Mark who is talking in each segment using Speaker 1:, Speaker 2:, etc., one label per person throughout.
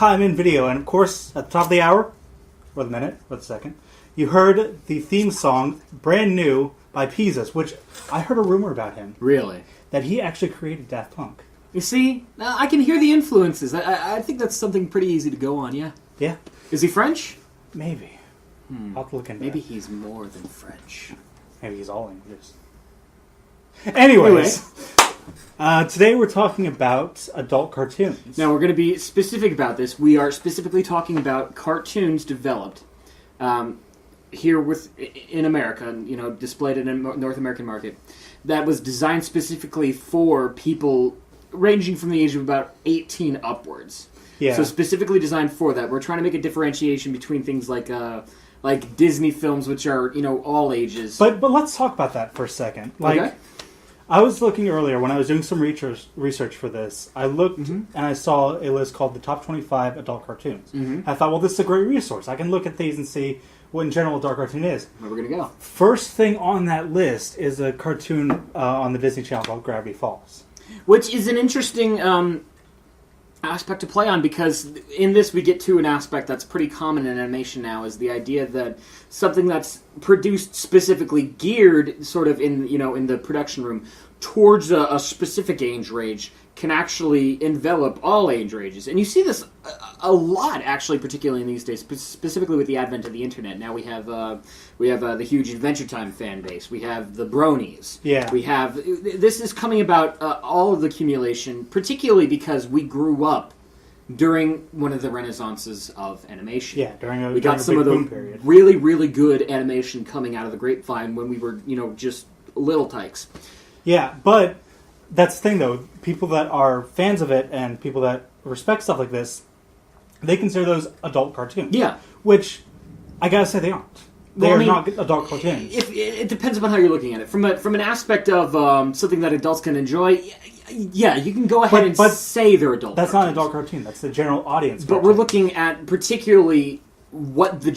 Speaker 1: time in video, and of course, at the top of the hour, or the minute, or the second, you heard the theme song, Brand New, by Peasus, which I heard a rumor about him.
Speaker 2: Really?
Speaker 1: That he actually created Daft Punk.
Speaker 2: You see, I can hear the influences. I think that's something pretty easy to go on, yeah.
Speaker 1: Yeah.
Speaker 2: Is he French?
Speaker 1: Maybe. I'll have to look into
Speaker 2: Maybe
Speaker 1: that.
Speaker 2: he's more than French.
Speaker 1: Maybe he's all English. Anyways, today we're talking about adult cartoons.
Speaker 2: Now, we're going to be specific about this. We are specifically talking about cartoons developed here in America, displayed in a North American market, that was designed specifically for people ranging from the age of about 18 upwards.
Speaker 1: Yeah.
Speaker 2: So specifically designed for that. We're trying to make a differentiation between things like Disney films, which are, all ages.
Speaker 1: But let's talk about that for a second.
Speaker 2: Okay.
Speaker 1: I was looking earlier when I was doing some research for this. I looked and I saw a list called the top 25 adult cartoons. I thought, well, this is a great resource. I can look at these and see what in general adult cartoon is.
Speaker 2: Where we're going to go.
Speaker 1: First thing on that list is a cartoon on the Disney Channel called Gravity Falls.
Speaker 2: Which is an interesting aspect to play on, because in this we get to an aspect that's pretty common in animation now, is the idea that something that's produced specifically geared sort of in the production room towards a specific age range can actually envelop all age ranges. And you see this a lot, actually, particularly in these days, specifically with the advent of the internet. Now we have the huge Adventure Time fan base. We have the Bronies.
Speaker 1: Yeah.
Speaker 2: We have... This is coming about all of the accumulation, particularly because we grew up during one of the renaissances of animation.
Speaker 1: Yeah, during
Speaker 2: we got some of
Speaker 1: boom
Speaker 2: the
Speaker 1: period.
Speaker 2: really, really good animation coming out of the grapevine when we were, just little tykes.
Speaker 1: Yeah, but that's the thing, though. People that are fans of it and people that respect stuff like this, they consider those adult cartoons.
Speaker 2: Yeah.
Speaker 1: Which, I gotta say, they aren't. They are not adult cartoons.
Speaker 2: It depends upon how you're looking at it. From an aspect of something that adults can enjoy, yeah, you can go ahead and say they're adult
Speaker 1: That's
Speaker 2: cartoons.
Speaker 1: not an adult cartoon. That's the general audience
Speaker 2: But
Speaker 1: cartoon.
Speaker 2: we're looking at particularly what the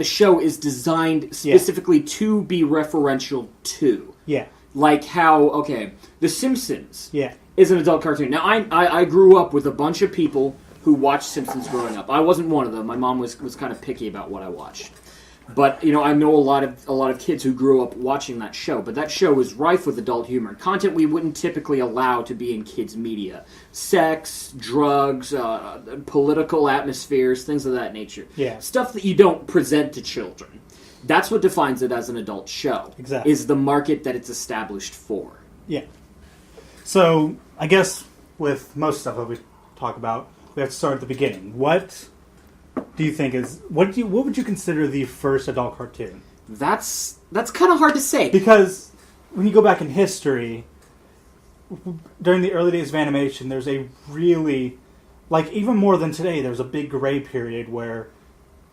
Speaker 2: show is designed specifically to be referential to.
Speaker 1: Yeah.
Speaker 2: Like how, The Simpsons
Speaker 1: Yeah.
Speaker 2: is an adult cartoon. Now, I grew up with a bunch of people who watched Simpsons growing up. I wasn't one of them. My mom was kind of picky about what I watched. But, I know a lot of kids who grew up watching that show. But that show is rife with adult humor. Content we wouldn't typically allow to be in kids' media. Sex, drugs, political atmospheres, things of that nature.
Speaker 1: Yeah.
Speaker 2: Stuff that you don't present to children. That's what defines it as an adult show.
Speaker 1: Exactly.
Speaker 2: Is the market that it's established for.
Speaker 1: Yeah. So, I guess with most stuff that we talk about, we have to start at the beginning. What do you think is... What would you consider the first adult cartoon?
Speaker 2: That's kind of hard to say.
Speaker 1: Because when you go back in history, during the early days of animation, there's a really... even more than today, there's a big gray period where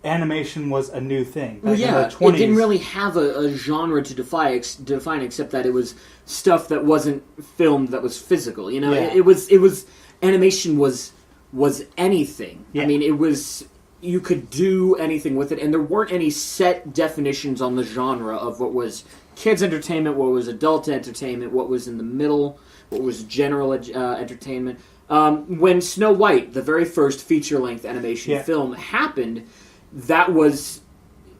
Speaker 1: animation was a new thing.
Speaker 2: Well,
Speaker 1: in the 20s,
Speaker 2: it didn't really have a genre to define, except that it was stuff that wasn't filmed, that was physical. It was animation was anything.
Speaker 1: Yeah.
Speaker 2: I mean, it was, you could do anything with it, and there weren't any set definitions on the genre of what was kids entertainment, what was adult entertainment, what was in the middle, what was general entertainment. When Snow White, the very first feature-length animation film, happened, that was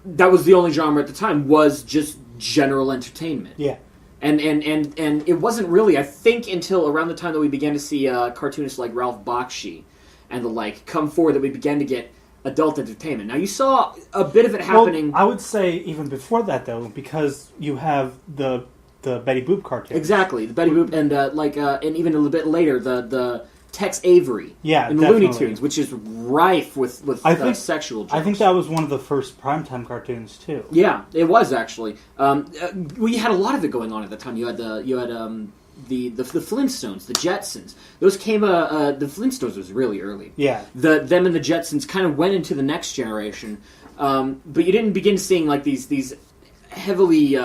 Speaker 2: the only genre at the time, was just general entertainment.
Speaker 1: Yeah.
Speaker 2: And it wasn't really, I think, until around the time that we began to see cartoonists like Ralph Bakshi and the like come forward that we began to get adult entertainment. Now, you saw a bit of it happening...
Speaker 1: Well, I would say even before that, though, because you have the Betty Boop cartoon.
Speaker 2: Exactly, the Betty Boop, and and even a little bit later, the Tex Avery
Speaker 1: in
Speaker 2: the Looney Tunes, which is rife with sexual jokes.
Speaker 1: I think that was one of the first primetime cartoons too.
Speaker 2: Yeah, it was actually. We had a lot of it going on at the time. You had the Flintstones, the Jetsons. Those came. The Flintstones was really early.
Speaker 1: Yeah.
Speaker 2: Them and the Jetsons kind of went into the next generation, but you didn't begin seeing these heavily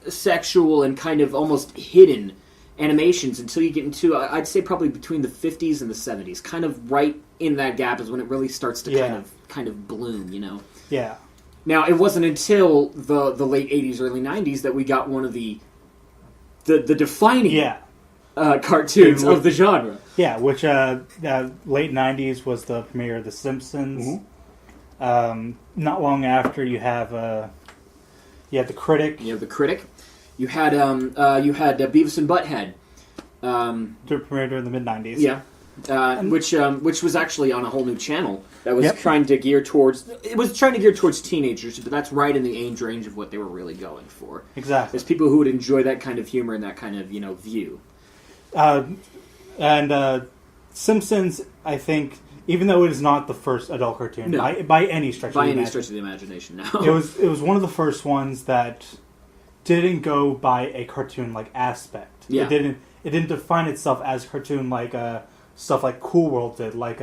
Speaker 2: sexual and kind of almost hidden animations until you get into, I'd say, probably between the 50s and the 70s. Kind of right in that gap is when it really starts to kind of bloom,
Speaker 1: Yeah.
Speaker 2: Now, it wasn't until the late 80s, early 90s that we got one of the defining cartoons of the genre.
Speaker 1: Yeah, which late 90s was the premiere of The Simpsons. Not long after, you have The Critic.
Speaker 2: You have The Critic. You had Beavis and Butthead.
Speaker 1: Premiered during the mid-90s.
Speaker 2: Yeah. Which was actually on a whole new channel that was trying to gear towards teenagers, but that's right in the age range of what they were really going for.
Speaker 1: Exactly.
Speaker 2: There's people who would enjoy that kind of humor and that kind of view.
Speaker 1: Simpsons, I think, even though it is not the first adult cartoon by any stretch
Speaker 2: of the imagination, no.
Speaker 1: it was one of the first ones that didn't go by a cartoon-like aspect.
Speaker 2: Yeah.
Speaker 1: It didn't define itself as cartoon like stuff like Cool World did, like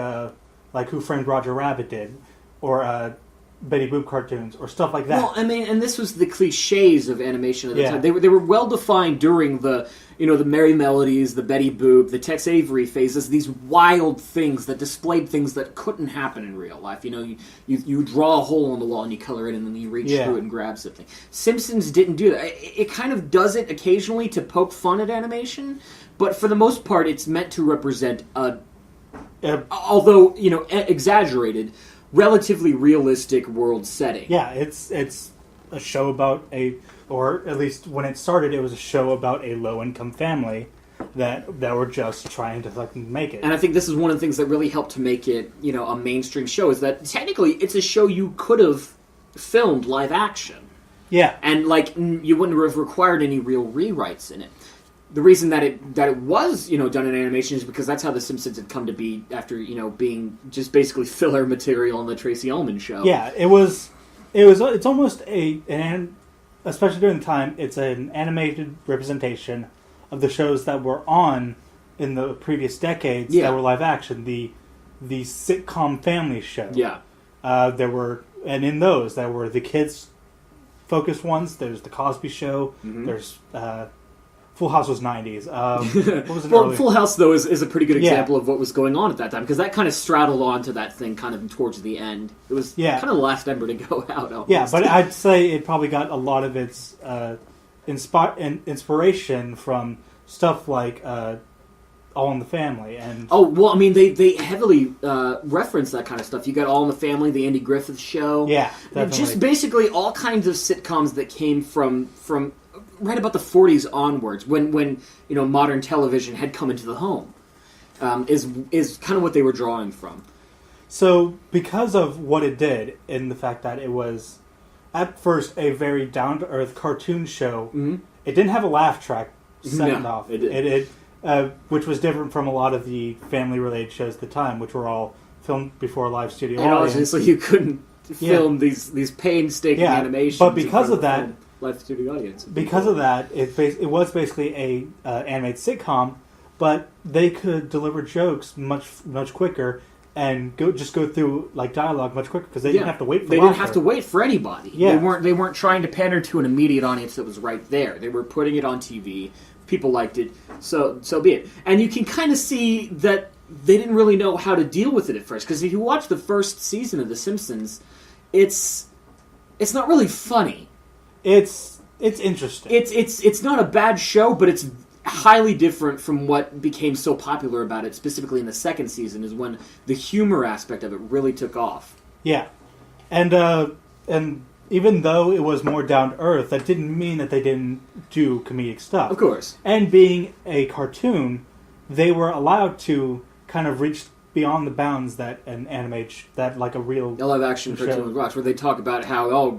Speaker 1: Who Framed Roger Rabbit did, or Betty Boop cartoons, or stuff like that.
Speaker 2: Well, I mean, and this was the cliches of animation at the time. They were well defined during the the Merry Melodies, the Betty Boop, the Tex Avery phases. These wild things that displayed things that couldn't happen in real life. You draw a hole in the wall and you color it, and then you reach through it and grab something. Simpsons didn't do that. It kind of does it occasionally to poke fun at animation, but for the most part, it's meant to represent although exaggerated, relatively realistic world setting.
Speaker 1: Yeah, it's a show about or at least when it started, it was a show about a low-income family that were just trying to fucking make it.
Speaker 2: And I think this is one of the things that really helped to make it, a mainstream show, is that technically it's a show you could have filmed live action.
Speaker 1: Yeah.
Speaker 2: And, you wouldn't have required any real rewrites in it. The reason that it was, done in animation is because that's how The Simpsons had come to be after, being just basically filler material on the Tracy Ullman show.
Speaker 1: Yeah, it's almost especially during the time, it's an animated representation of the shows that were on in the previous decades that were live action. The sitcom family show.
Speaker 2: Yeah.
Speaker 1: And in those, there were the kids focused ones. There's the Cosby Show.
Speaker 2: Mm-hmm.
Speaker 1: There's Full House was 90s. What was it?
Speaker 2: Full House, though, is a pretty good example of what was going on at that time, because that kind of straddled onto that thing kind of towards the end. It was kind of the last ember to go out. Almost.
Speaker 1: Yeah, but I'd say it probably got a lot of its inspiration from stuff like All in the Family.
Speaker 2: They heavily reference that kind of stuff. You got All in the Family, the Andy Griffith Show.
Speaker 1: Yeah, definitely.
Speaker 2: Just basically all kinds of sitcoms that came from right about the 40s onwards, when modern television had come into the home, is kind of what they were drawing from.
Speaker 1: So, because of what it did, in the fact that it was, at first, a very down-to-earth cartoon show, it didn't have a laugh track, off.
Speaker 2: It didn't.
Speaker 1: Which was different from a lot of the family-related shows at the time, which were all filmed before a live studio audience.
Speaker 2: So you couldn't film these painstaking animations.
Speaker 1: But because of that,
Speaker 2: live studio audience.
Speaker 1: Because of that, it was basically a animated sitcom, but they could deliver jokes much quicker and go through dialogue much quicker because they didn't have to wait for
Speaker 2: They didn't have to wait for anybody.
Speaker 1: Yeah.
Speaker 2: They weren't trying to pander to an immediate audience that was right there. They were putting it on TV. People liked it, so be it. And you can kind of see that they didn't really know how to deal with it at first, because if you watch the first season of The Simpsons, it's not really funny.
Speaker 1: It's interesting.
Speaker 2: It's not a bad show, but it's highly different from what became so popular about it, specifically in the second season, is when the humor aspect of it really took off.
Speaker 1: Yeah. And even though it was more down to earth, that didn't mean that they didn't do comedic stuff.
Speaker 2: Of course.
Speaker 1: And being a cartoon, they were allowed to kind of reach beyond the bounds that an a real
Speaker 2: live action cartoon would watch, where they talk about how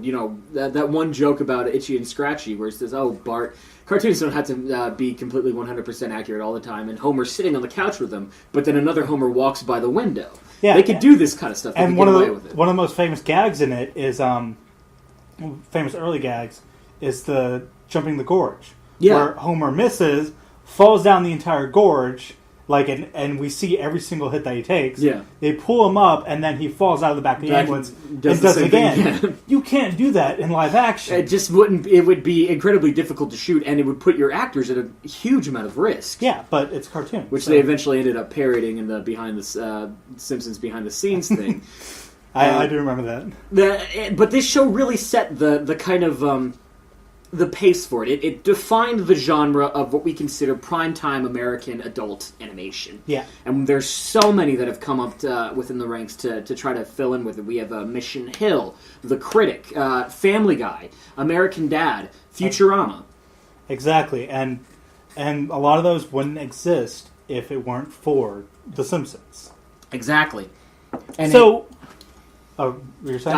Speaker 2: that one joke about Itchy and Scratchy, where it says, Bart, cartoons don't have to be completely 100% accurate all the time, and Homer's sitting on the couch with them, but then another Homer walks by the window. Yeah, they could do this kind of stuff.
Speaker 1: And one of the most famous gags in it is famous early gags is the jumping the gorge, where Homer misses, falls down the entire gorge. And we see every single hit that he takes.
Speaker 2: Yeah.
Speaker 1: They pull him up, and then he falls out of the back of the ambulance and does it again. You can't do that in live action.
Speaker 2: It just wouldn't. It would be incredibly difficult to shoot, and it would put your actors at a huge amount of risk.
Speaker 1: Yeah, but it's cartoon.
Speaker 2: Which they eventually ended up parodying in the Simpsons behind the scenes thing.
Speaker 1: I do remember that.
Speaker 2: But this show really set the kind of the pace for it. It defined the genre of what we consider primetime American adult animation.
Speaker 1: Yeah.
Speaker 2: And there's so many that have come up within the ranks to try to fill in with it. We have Mission Hill, The Critic, Family Guy, American Dad, Futurama.
Speaker 1: Exactly, and a lot of those wouldn't exist if it weren't for The Simpsons.
Speaker 2: Exactly. And
Speaker 1: so, you're saying?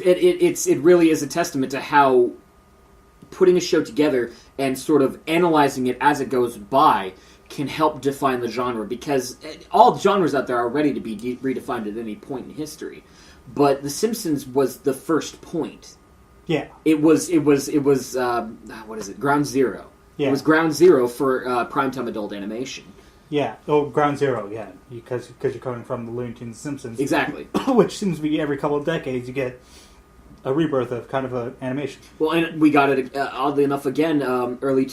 Speaker 2: it really is a testament to how putting a show together and sort of analyzing it as it goes by can help define the genre, because all genres out there are ready to be redefined at any point in history. But The Simpsons was the first point.
Speaker 1: Yeah.
Speaker 2: It was what is it? Ground Zero.
Speaker 1: Yeah.
Speaker 2: It was ground zero for primetime adult animation.
Speaker 1: Yeah. Oh, Ground Zero, yeah. Because you're coming from the Looney Tunes Simpsons.
Speaker 2: Exactly.
Speaker 1: Which seems to be every couple of decades you get a rebirth of kind of an animation.
Speaker 2: Well, and we got it, oddly enough, again, late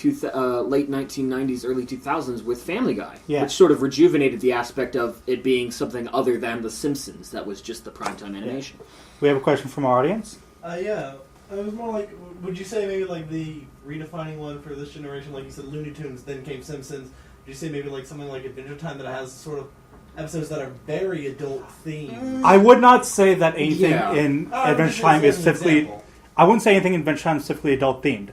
Speaker 2: 1990s, early 2000s with Family Guy.
Speaker 1: Yeah.
Speaker 2: Which sort of rejuvenated the aspect of it being something other than The Simpsons that was just the primetime animation.
Speaker 1: Yeah. We have a question from our audience.
Speaker 3: Yeah. It was more like, would you say maybe like the redefining one for this generation, like you said, Looney Tunes, then came Simpsons. Would you say maybe like something like Adventure Time that has sort of episodes that are very adult themed?
Speaker 1: I would not say that anything
Speaker 2: Yeah.
Speaker 1: in
Speaker 3: Just
Speaker 1: Adventure Time is
Speaker 3: as an
Speaker 1: specifically...
Speaker 3: example.
Speaker 1: I wouldn't say anything in Adventure Time is specifically adult themed.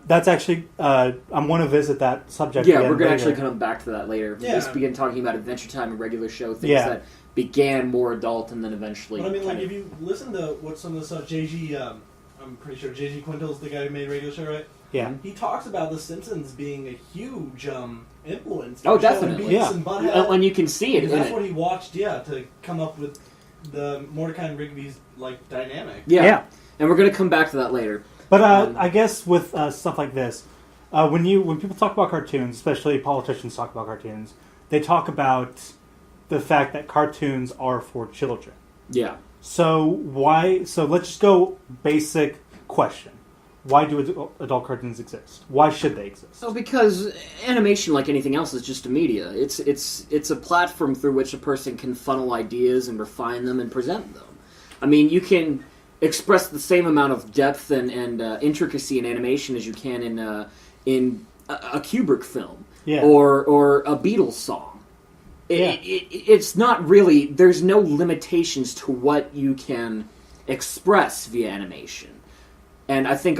Speaker 1: That's actually... I want to visit that subject
Speaker 2: Yeah,
Speaker 1: again
Speaker 2: we're going to
Speaker 1: later.
Speaker 2: actually come back to that later.
Speaker 3: Yeah.
Speaker 2: Let's begin talking about Adventure Time and regular show things
Speaker 1: Yeah.
Speaker 2: that began more adult and then eventually...
Speaker 3: But I mean, like,
Speaker 2: kind
Speaker 3: if you listen to what some of the stuff, I'm pretty sure J.G. Quintel's the guy who made Radio Show, right?
Speaker 1: Yeah.
Speaker 3: He talks about The Simpsons being a huge influence.
Speaker 2: Oh,
Speaker 3: for the show,
Speaker 2: definitely.
Speaker 3: and Beavis
Speaker 1: Yeah.
Speaker 3: and Butthead.
Speaker 2: and you can see it
Speaker 3: Because
Speaker 2: in
Speaker 3: that's
Speaker 2: it.
Speaker 3: what he watched, to come up with the Mordecai and Rigby's like dynamic.
Speaker 2: Yeah. And we're going to come back to that later.
Speaker 1: But I guess with stuff like this, when people talk about cartoons, especially politicians talk about cartoons, they talk about the fact that cartoons are for children.
Speaker 2: Yeah.
Speaker 1: So let's just go basic question. Why do adult cartoons exist? Why should they exist?
Speaker 2: Well, because animation, like anything else, is just a media. It's a platform through which a person can funnel ideas and refine them and present them. I mean, you can express the same amount of depth and intricacy in animation as you can in a Kubrick film,
Speaker 1: Yeah.
Speaker 2: or a Beatles song. It's not really. There's no limitations to what you can express via animation. And I think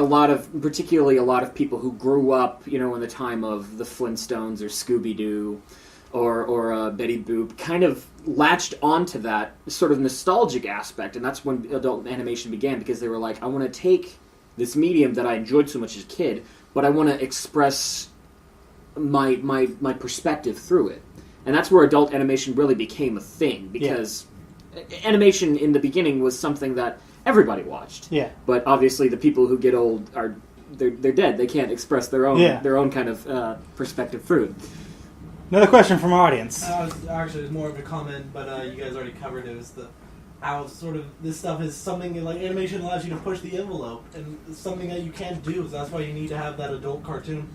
Speaker 2: particularly a lot of people who grew up, in the time of the Flintstones or Scooby-Doo or Betty Boop, kind of latched onto that sort of nostalgic aspect, and that's when adult animation began, because they were like, I want to take this medium that I enjoyed so much as a kid, but I want to express my perspective through it. And that's where adult animation really became a thing, because animation in the beginning was something that everybody watched.
Speaker 1: Yeah.
Speaker 2: But obviously, the people who get old they're dead. They can't express their own kind of perspective through it.
Speaker 1: Another question from our audience.
Speaker 3: Actually, it's more of a comment, but you guys already covered it. Was how sort of this stuff is something like animation allows you to push the envelope, and it's something that you can't do. So that's why you need to have that adult cartoon,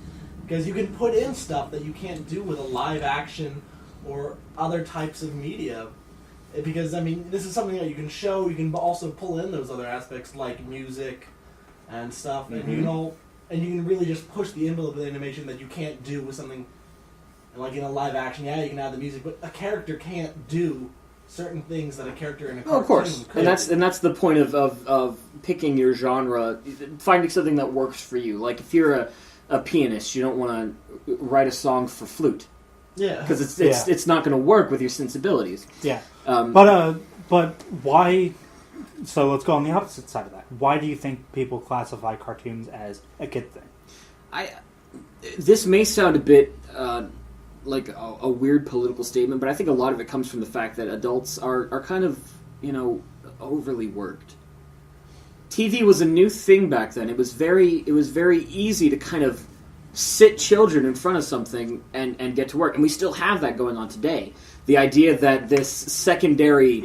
Speaker 3: because you can put in stuff that you can't do with a live action or other types of media. Because, I mean, this is something that you can show. You can also pull in those other aspects like music and stuff, and you can really just push the envelope with animation that you can't do with something like in a live action. Yeah, you can add the music, but a character can't do certain things that a character in a cartoon
Speaker 2: of course,
Speaker 3: could.
Speaker 2: and that's the point of picking your genre, finding something that works for you. Like if you're a pianist, you don't want to write a song for flute.
Speaker 3: Yeah,
Speaker 2: Because it's not going to work with your sensibilities.
Speaker 1: Yeah.
Speaker 2: But
Speaker 1: But why... So let's go on the opposite side of that. Why do you think people classify cartoons as a kid thing?
Speaker 2: This may sound a bit like a weird political statement, but I think a lot of it comes from the fact that adults are kind of, overly worked. TV was a new thing back then. It was very easy to kind of sit children in front of something and get to work. And we still have that going on today. The idea that this secondary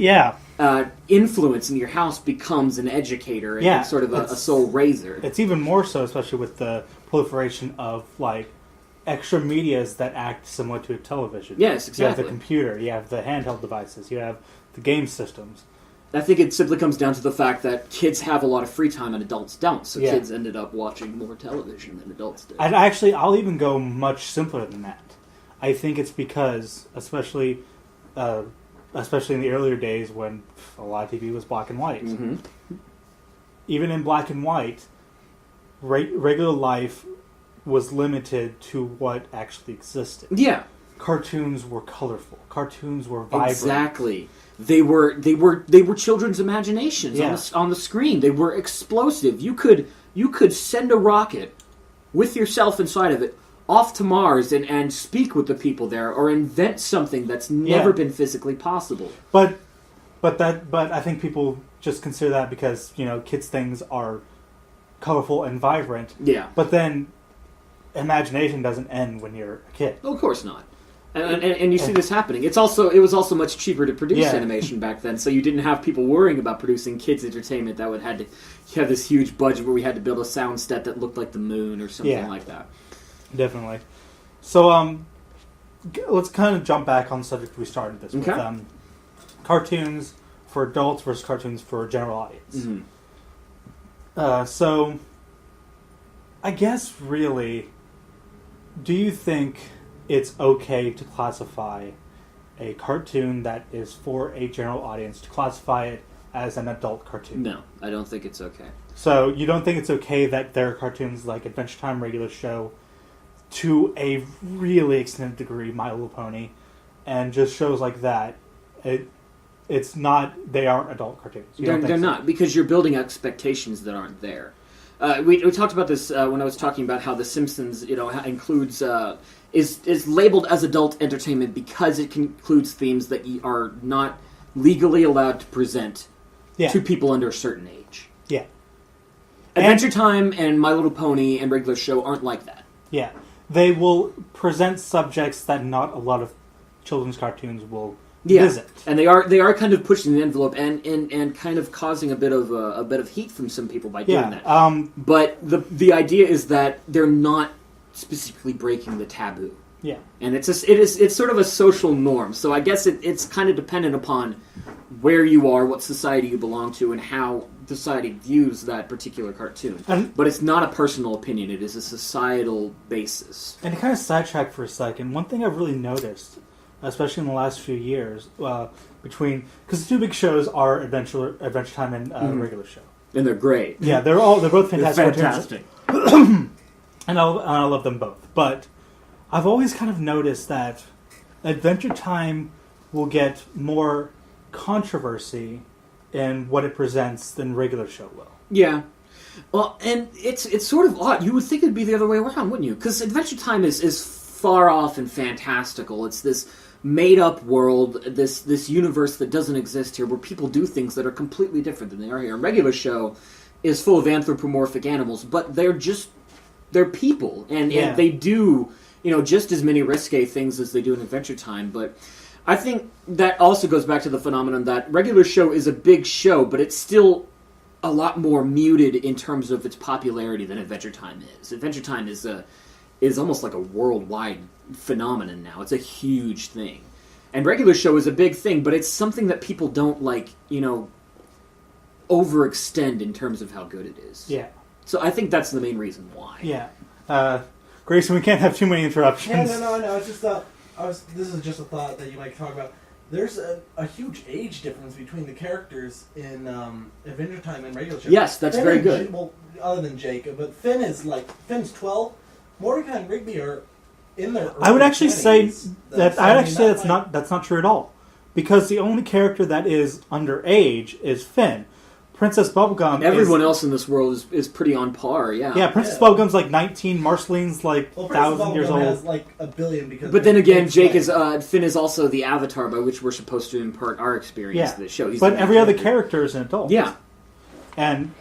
Speaker 2: influence in your house becomes an educator and sort of a soul raiser.
Speaker 1: It's even more so, especially with the proliferation of, like, extra medias that act similar to a television.
Speaker 2: Yes, exactly.
Speaker 1: You have the computer, you have the handheld devices, you have the game systems.
Speaker 2: I think it simply comes down to the fact that kids have a lot of free time and adults don't. So
Speaker 1: Yeah.
Speaker 2: kids ended up watching more television than adults did.
Speaker 1: I'll even go much simpler than that. I think it's because, especially in the earlier days when a lot of TV was black and white.
Speaker 2: Mm-hmm.
Speaker 1: Even in black and white, regular life was limited to what actually existed.
Speaker 2: Yeah,
Speaker 1: Cartoons were colorful. Cartoons were vibrant.
Speaker 2: exactly. They were children's imaginations
Speaker 1: Yeah.
Speaker 2: on the screen. They were explosive. You could send a rocket with yourself inside of it off to Mars and speak with the people there, or invent something that's never
Speaker 1: Yeah.
Speaker 2: been physically possible.
Speaker 1: But I think people just consider that because kids' things are colorful and vibrant.
Speaker 2: Yeah.
Speaker 1: But then imagination doesn't end when you're a kid.
Speaker 2: Of course not. And you see this happening. It was also much cheaper to produce
Speaker 1: Yeah.
Speaker 2: animation back then, so you didn't have people worrying about producing kids' entertainment that would had to have this huge budget where we had to build a sound set that looked like the moon or something
Speaker 1: Yeah.
Speaker 2: like that.
Speaker 1: Definitely. So let's kind of jump back on the subject we started this
Speaker 2: Okay.
Speaker 1: with. Cartoons for adults versus cartoons for a general audience.
Speaker 2: Mm-hmm.
Speaker 1: So I guess really, do you think it's okay to classify a cartoon that is for a general audience, to classify it as an adult cartoon?
Speaker 2: No, I don't think it's okay.
Speaker 1: So you don't think it's okay that there are cartoons like Adventure Time, Regular Show, to a really extended degree, My Little Pony, and just shows like that, it's not, they aren't adult cartoons. You don't think
Speaker 2: They're
Speaker 1: so?
Speaker 2: not, because you're building expectations that aren't there. We talked about this when I was talking about how The Simpsons, includes is labeled as adult entertainment because it includes themes that are not legally allowed to present
Speaker 1: Yeah.
Speaker 2: to people under a certain age.
Speaker 1: Yeah.
Speaker 2: Adventure Time and My Little Pony and Regular Show aren't like that.
Speaker 1: Yeah. They will present subjects that not a lot of children's cartoons will visit.
Speaker 2: And they are kind of pushing the envelope and kind of causing a bit of heat from some people by doing that. But the idea is that they're not specifically breaking the taboo.
Speaker 1: Yeah.
Speaker 2: And it's sort of a social norm. So I guess it's kind of dependent upon where you are, what society you belong to, and how society views that particular cartoon. But it's not a personal opinion. It is a societal basis.
Speaker 1: And to kind of sidetrack for a second, one thing I've really noticed, especially in the last few years, because the two big shows are Adventure Time and Regular Show.
Speaker 2: And they're great.
Speaker 1: Yeah, they're both fantastic.
Speaker 2: Fantastic.
Speaker 1: And I love them both. But I've always kind of noticed that Adventure Time will get more controversy in what it presents than Regular Show will.
Speaker 2: Yeah. Well, and it's sort of odd. You would think it'd be the other way around, wouldn't you? Because Adventure Time is far off and fantastical. It's this made-up world, this universe that doesn't exist here, where people do things that are completely different than they are here. And Regular Show is full of anthropomorphic animals, but they're people, and they do just as many risque things as they do in Adventure Time. But I think that also goes back to the phenomenon that Regular Show is a big show, but it's still a lot more muted in terms of its popularity than Adventure Time is. Adventure Time is almost like a worldwide phenomenon now. It's a huge thing. And Regular Show is a big thing, but it's something that people don't overextend in terms of how good it is.
Speaker 1: Yeah.
Speaker 2: So I think that's the main reason why.
Speaker 1: Yeah. Grayson, we can't have too many interruptions.
Speaker 3: No. It's just this is just a thought that you might talk about. There's a huge age difference between the characters in Adventure Time and Regular Show.
Speaker 2: Yes, that's
Speaker 3: Finn
Speaker 2: very
Speaker 3: and
Speaker 2: good.
Speaker 3: Well, other than Jake, but Finn's 12. Mordecai and Rigby are in their early
Speaker 1: I would actually
Speaker 3: 20s.
Speaker 1: say that's not true at all, because the only character that is underage is Finn. Princess Bubblegum.
Speaker 2: Everyone else in this world is pretty on par. Yeah.
Speaker 1: Yeah, Princess Bubblegum's like 19. Marceline's like
Speaker 3: Well,
Speaker 1: 1,000 years old.
Speaker 3: has like a billion because.
Speaker 2: But then again,
Speaker 3: Jake's
Speaker 2: Finn is also the avatar by which we're supposed to impart our experience to the show. He's
Speaker 1: but
Speaker 2: the main
Speaker 1: every other
Speaker 2: character.
Speaker 1: character is an adult.
Speaker 2: Yeah.
Speaker 1: And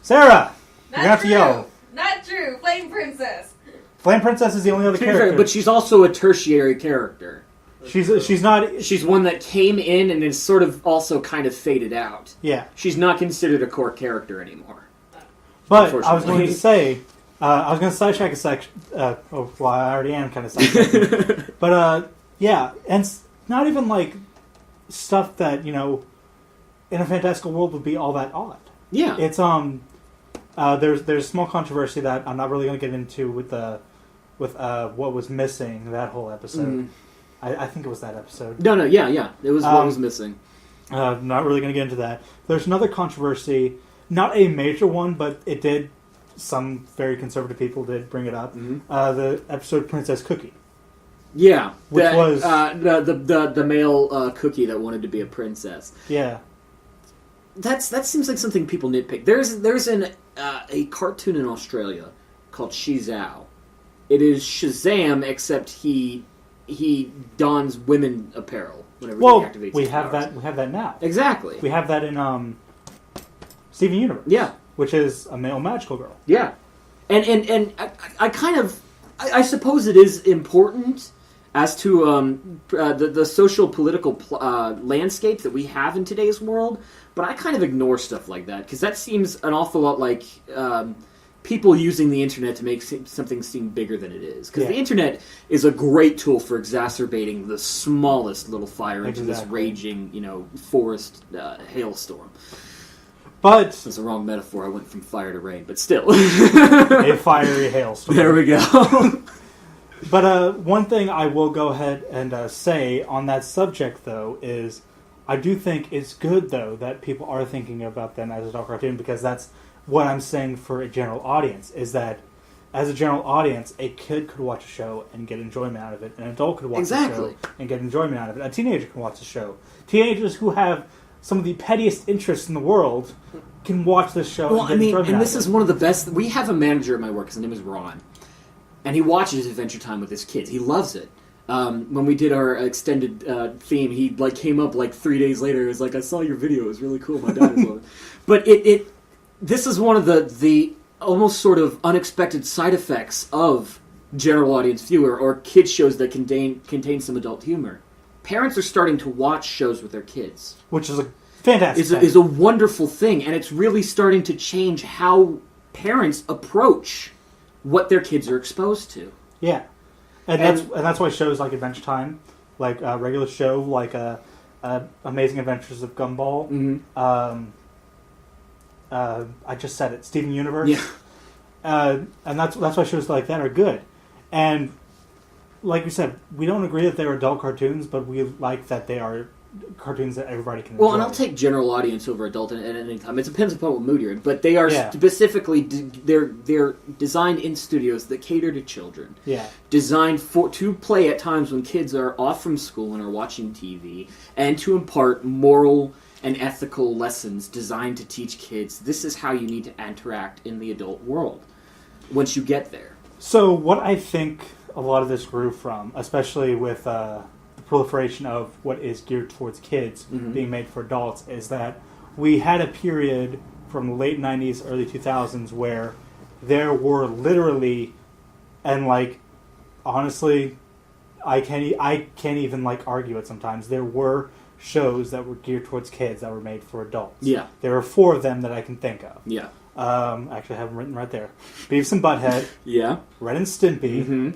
Speaker 1: Sarah, you're gonna have to yell.
Speaker 4: Not true. Flame Princess.
Speaker 1: Flame Princess is the only other character.
Speaker 2: But she's also a tertiary character.
Speaker 1: she's not.
Speaker 2: She's one that came in and is sort of also kind of faded out.
Speaker 1: Yeah,
Speaker 2: She's not considered a core character anymore.
Speaker 1: but I was going
Speaker 2: Unfortunately.
Speaker 1: to say, I was going to sidetrack a section. I already am kind of sidetracking. But yeah, and not even like stuff that in a fantastical world would be all that odd.
Speaker 2: Yeah.
Speaker 1: It's there's a small controversy that I'm not really going to get into with what was missing that whole episode. I think it was that episode.
Speaker 2: No, yeah. It was what was missing.
Speaker 1: Not really going to get into that. There's another controversy, not a major one, but it did. Some very conservative people did bring it up. The episode Princess Cookie.
Speaker 2: Yeah,
Speaker 1: Which
Speaker 2: that,
Speaker 1: was-
Speaker 2: the male cookie that wanted to be a princess.
Speaker 1: Yeah.
Speaker 2: That seems like something people nitpick. There's a cartoon in Australia called Shizao. It is Shazam, except he dons women apparel whenever
Speaker 1: Well,
Speaker 2: he activates
Speaker 1: we
Speaker 2: his
Speaker 1: have
Speaker 2: powers.
Speaker 1: that. We have that now.
Speaker 2: Exactly.
Speaker 1: We have that in Steven Universe.
Speaker 2: Yeah.
Speaker 1: Which is a male magical girl.
Speaker 2: Yeah, and I kind of I suppose it is important as to the social political landscape that we have in today's world, but I kind of ignore stuff like that because that seems an awful lot like people using the internet to make something seem bigger than it is. Because
Speaker 1: Yeah.
Speaker 2: the internet is a great tool for exacerbating the smallest little fire into this
Speaker 1: Exactly.
Speaker 2: raging, forest hailstorm.
Speaker 1: But
Speaker 2: That's the wrong metaphor. I went from fire to rain, but still.
Speaker 1: a fiery hailstorm.
Speaker 2: There we go.
Speaker 1: But one thing I will go ahead and say on that subject, though, is I do think it's good, though, that people are thinking about them as a adult cartoon, because that's what I'm saying for a general audience, is that as a general audience, a kid could watch a show and get enjoyment out of it. An adult could watch
Speaker 2: Exactly.
Speaker 1: a show and get enjoyment out of it. A teenager can watch a show. Teenagers who have some of the pettiest interests in the world can watch this show
Speaker 2: Well,
Speaker 1: and get
Speaker 2: I mean,
Speaker 1: enjoyment
Speaker 2: and
Speaker 1: out
Speaker 2: this
Speaker 1: of
Speaker 2: is
Speaker 1: it.
Speaker 2: one of the best. We have a manager at my work. His name is Ron, and he watches Adventure Time with his kids. He loves it. When we did our extended theme, he came up 3 days later. He was like, "I saw your video. It was really cool. My dad loved it." But this is one of the almost sort of unexpected side effects of general audience viewer or kid shows that contain some adult humor. Parents are starting to watch shows with their kids.
Speaker 1: Which is a fantastic thing.
Speaker 2: Is a wonderful thing, and it's really starting to change how parents approach what their kids are exposed to.
Speaker 1: Yeah, and that's why shows like Adventure Time, like a regular show like Amazing Adventures of Gumball.
Speaker 2: Mm-hmm.
Speaker 1: I just said it, Steven Universe.
Speaker 2: Yeah.
Speaker 1: And that's why shows like that are good. And like we said, we don't agree that they're adult cartoons, but we like that they are cartoons that everybody can
Speaker 2: Well,
Speaker 1: enjoy.
Speaker 2: and I'll take general audience over adult at any time. It depends upon what mood you're in, but they are
Speaker 1: Yeah.
Speaker 2: specifically they're designed in studios that cater to children.
Speaker 1: Yeah.
Speaker 2: Designed to play at times when kids are off from school and are watching TV, and to impart moral and ethical lessons designed to teach kids this is how you need to interact in the adult world once you get there.
Speaker 1: So what I think a lot of this grew from, especially with the proliferation of what is geared towards kids
Speaker 2: Mhm.
Speaker 1: being made for adults, is that we had a period from the late 90s, early 2000s where there were literally, and honestly, I can't even argue it sometimes. There were shows that were geared towards kids that were made for adults.
Speaker 2: Yeah.
Speaker 1: There are 4 of them that I can think of.
Speaker 2: Yeah.
Speaker 1: Actually, I have them written right there. Beavis and Butthead,
Speaker 2: Yeah.
Speaker 1: Ren and Stimpy.
Speaker 2: Mm-hmm.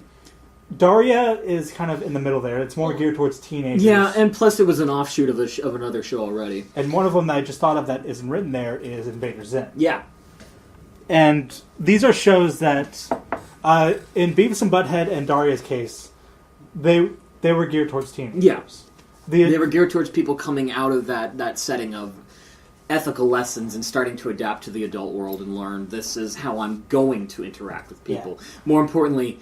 Speaker 1: Daria is kind of in the middle there. It's more geared towards teenagers.
Speaker 2: Yeah, and plus it was an offshoot of another show already.
Speaker 1: And one of them that I just thought of that isn't written there is Invader Zim.
Speaker 2: Yeah.
Speaker 1: And these are shows that, in Beavis and Butthead and Daria's case, they were geared towards teenagers.
Speaker 2: Yeah.
Speaker 1: The,
Speaker 2: They were geared towards people coming out of that setting of ethical lessons and starting to adapt to the adult world and learn this is how I'm going to interact with people. More importantly,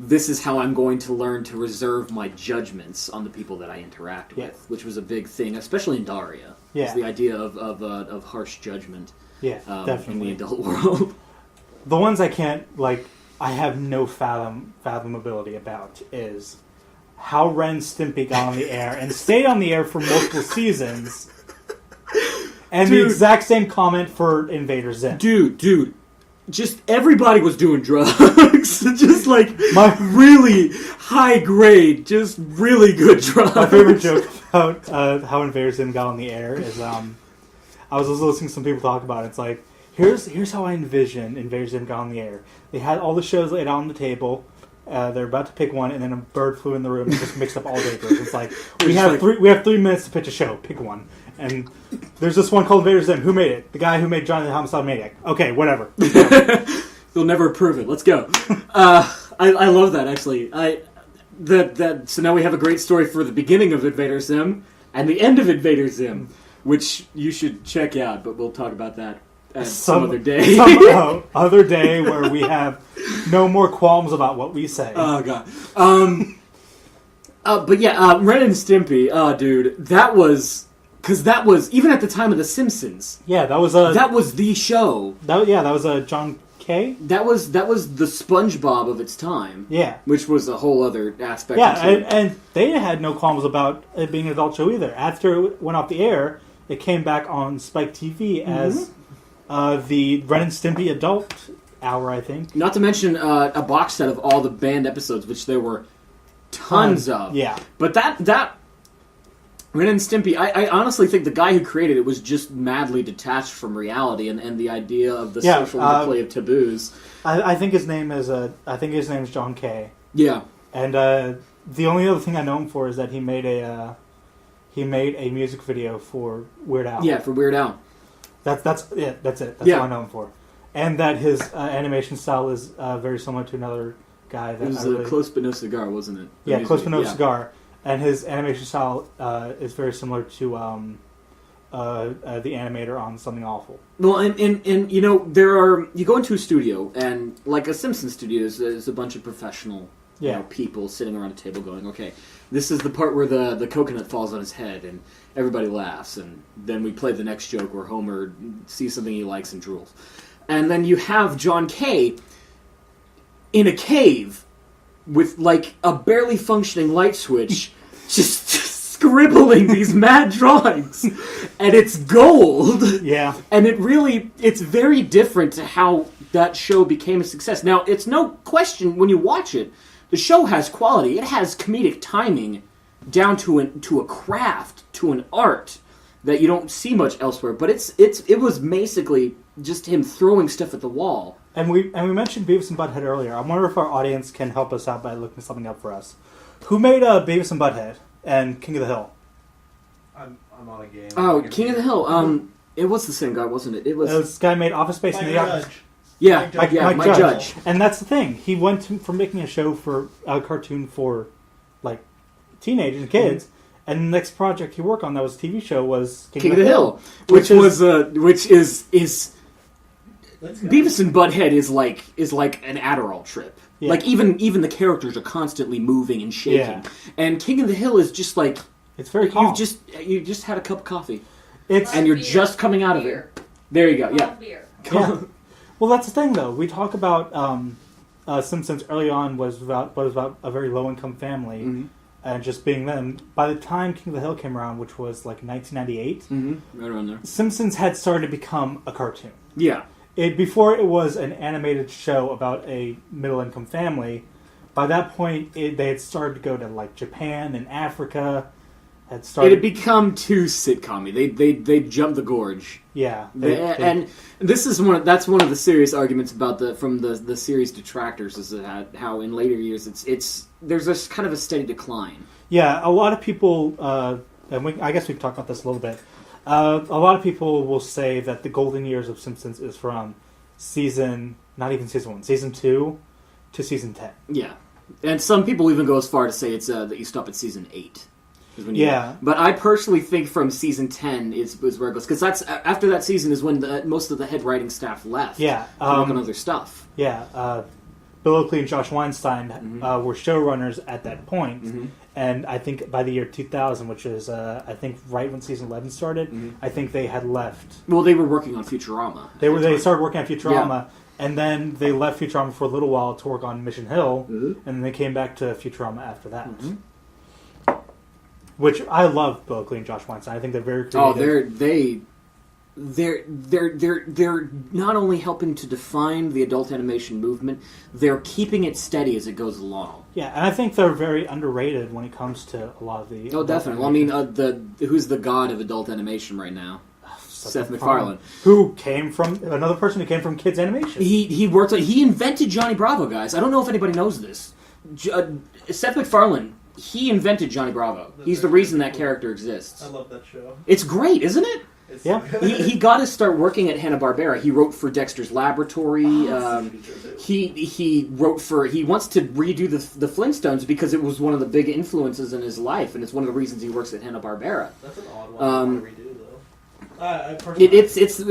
Speaker 2: this is how I'm going to learn to reserve my judgments on the people that I interact
Speaker 1: Yeah.
Speaker 2: with, which was a big thing, especially in Daria.
Speaker 1: Yeah.
Speaker 2: It's the idea of harsh judgment
Speaker 1: yeah,
Speaker 2: in
Speaker 1: definitely.
Speaker 2: the adult world.
Speaker 1: The ones I can't, I have no fathomability about is how Ren and Stimpy got on the air and stayed on the air for multiple seasons. And the
Speaker 2: Dude.
Speaker 1: exact same comment for Invader Zim.
Speaker 2: Dude, just everybody was doing drugs. Just really high grade, just really good drugs.
Speaker 1: My favorite joke about how Invader Zim got on the air is I was just listening to some people talk about it. It's like, here's how I envision Invader Zim got on the air. They had all the shows laid out on the table. They're about to pick one, and then a bird flew in the room and just mixed up all the papers. It's like we have 3 minutes to pitch a show. Pick one. And there's this one called Invader Zim. Who made it? The guy who made Johnny the Homicide Maniac. Okay, whatever.
Speaker 2: They'll never approve it. Let's go. I love that, actually. So now we have a great story for the beginning of Invader Zim and the end of Invader Zim, which you should check out, but we'll talk about that some other day.
Speaker 1: Some other day where we have no more qualms about what we say.
Speaker 2: Oh, God. But yeah, Ren and Stimpy, dude, that was... Because that was, even at the time of The Simpsons...
Speaker 1: Yeah, that was
Speaker 2: the show.
Speaker 1: That was a John K?
Speaker 2: That was the SpongeBob of its time.
Speaker 1: Yeah.
Speaker 2: Which was a whole other aspect.
Speaker 1: Yeah, and they had no qualms about it being an adult show either. After it went off the air, it came back on Spike TV as the Ren and Stimpy adult hour, I think.
Speaker 2: Not to mention a box set of all the banned episodes, which there were tons of.
Speaker 1: Yeah.
Speaker 2: But that Ren and Stimpy, I honestly think the guy who created it was just madly detached from reality and the idea of the social interplay of taboos.
Speaker 1: I think his name is John Kay.
Speaker 2: Yeah.
Speaker 1: And the only other thing I know him for is that he made a music video for Weird Al.
Speaker 2: Yeah, for Weird Al.
Speaker 1: That's it. That's all I know him for. And that his animation style is very similar to another guy. That
Speaker 2: it was Close But No Cigar, wasn't it?
Speaker 1: Yeah, Close But No Cigar. And his animation style is very similar to the animator on Something Awful.
Speaker 2: Well, and you know, you go into a studio, and like a Simpsons studio is a bunch of professional people sitting around a table going, okay, this is the part where the coconut falls on his head, and everybody laughs, and then we play the next joke where Homer sees something he likes and drools. And then you have John Kay in a cave with like a barely functioning light switch, just scribbling these mad drawings, and it's gold.
Speaker 1: Yeah,
Speaker 2: and it's very different to how that show became a success. Now, it's no question when you watch it, the show has quality. It has comedic timing down to a craft, to an art that you don't see much elsewhere. But it was basically just him throwing stuff at the wall.
Speaker 1: And we mentioned Beavis and Butthead earlier. I wonder if our audience can help us out by looking something up for us. Who made Beavis and Butthead and King of the Hill?
Speaker 3: I'm on a game.
Speaker 2: Oh, King of the Hill. It was the same guy, wasn't it? It was
Speaker 1: this guy made Office Space
Speaker 3: Mike
Speaker 1: and the
Speaker 3: Judge.
Speaker 2: Yeah,
Speaker 1: Mike
Speaker 2: Judge.
Speaker 1: And that's the thing. He went from making a show for a cartoon for like teenagers and kids, and the next project he worked on that was a TV show was
Speaker 2: King of the Hill, which is Beavis and Butthead is like an Adderall trip. Yeah. Like even the characters are constantly moving and shaking. Yeah. And King of the Hill is just like
Speaker 1: it's very calm.
Speaker 2: You just had a cup of coffee.
Speaker 1: And
Speaker 2: you're just coming out of it. There you go. Yeah.
Speaker 4: Beer.
Speaker 1: Yeah. Well, that's the thing though. We talk about Simpsons early on was about a very low income family and just being them. By the time King of the Hill came around, which was like 1998,
Speaker 2: right around there,
Speaker 1: Simpsons had started to become a cartoon.
Speaker 2: Yeah.
Speaker 1: Before it was an animated show about a middle-income family. By that point, they had started to go to like Japan and Africa. It
Speaker 2: had become too sitcom-y. They jumped the gorge.
Speaker 1: Yeah,
Speaker 2: and this is that's one of the serious arguments about the series detractors is that how in later years there's this kind of a steady decline.
Speaker 1: Yeah, a lot of people, and I guess we've talked about this a little bit. A lot of people will say that the golden years of Simpsons is from not even season 1, season 2 to season 10.
Speaker 2: Yeah, and some people even go as far to say it's that you stop at season 8. But I personally think from season 10 is where it goes, because that's after that season is when most of the head writing staff left.
Speaker 1: Yeah,
Speaker 2: to work on other stuff.
Speaker 1: Yeah, Bill Oakley and Josh Weinstein were showrunners at that point. And I think by the year 2000, which is, I think, right when season 11 started, I think they had left.
Speaker 2: Well, they were working on Futurama.
Speaker 1: They started working on Futurama, and then they left Futurama for a little while to work on Mission Hill, and then they came back to Futurama after that. Which I love Bill Oakley and Josh Weinstein. I think they're very creative.
Speaker 2: They're not only helping to define the adult animation movement, they're keeping it steady as it goes along.
Speaker 1: Yeah, and I think they're very underrated when it comes to a lot of the...
Speaker 2: Oh, definitely. Well, I mean, who's the god of adult animation right now? Seth MacFarlane.
Speaker 1: Who came from... Another person who came from kids' animation.
Speaker 2: He invented Johnny Bravo, guys. I don't know if anybody knows this. Seth MacFarlane he invented Johnny Bravo.
Speaker 3: That's
Speaker 2: He's the
Speaker 3: very
Speaker 2: reason that
Speaker 3: cool.
Speaker 2: character exists.
Speaker 3: I love that show.
Speaker 2: It's great, isn't it?
Speaker 3: It's
Speaker 1: Yeah.
Speaker 2: He got to start working at Hanna-Barbera. He wrote for Dexter's Laboratory.
Speaker 3: Oh,
Speaker 2: He wrote for. He wants to redo the Flintstones because it was one of the big influences in his life, and it's one of the reasons he works at Hanna-Barbera.
Speaker 3: That's an odd one I want to redo, though. I personally,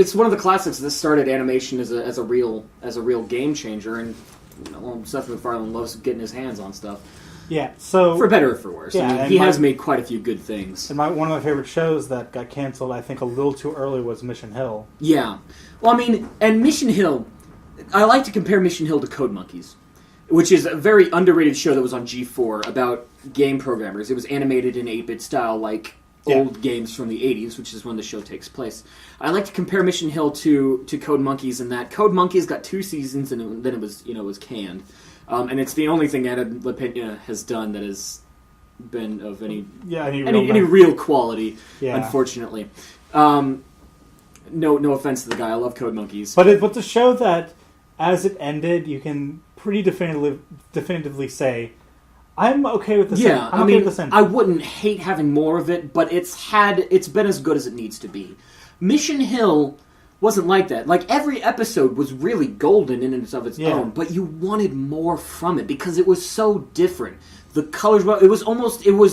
Speaker 2: It's one of the classics that started animation as a real game changer, and Seth MacFarlane loves getting his hands on stuff
Speaker 1: Yeah, so
Speaker 2: for better or for worse.
Speaker 1: Yeah,
Speaker 2: I mean,
Speaker 1: and
Speaker 2: he
Speaker 1: my-
Speaker 2: has made quite a few good things.
Speaker 1: and one of my favorite shows that got canceled, I think a little too early, was Mission Hill.
Speaker 2: Yeah. Well, I mean, and Mission Hill, I like to compare Mission Hill to Code Monkeys, which is a very underrated show that was on G4 about game programmers. It was animated in 8-bit style like old games from the 80s, which is when the show takes place. I like to compare Mission Hill to Code Monkeys in that Code Monkeys got 2 seasons and then it was canned. And it's the only thing Adam LaPena has done that has been of any real quality,
Speaker 1: Yeah.
Speaker 2: unfortunately. No offense to the guy. I love Code Monkeys.
Speaker 1: But to show that as it ended, you can pretty definitively say, I'm okay with this.
Speaker 2: Yeah,
Speaker 1: I'm
Speaker 2: I
Speaker 1: okay
Speaker 2: mean,
Speaker 1: with this ending.
Speaker 2: I wouldn't hate having more of it, but it's been as good as it needs to be. Mission Hill wasn't like that. Like, every episode was really golden in and of its
Speaker 1: Yeah.
Speaker 2: own, but you wanted more from it because it was so different. The colors, it was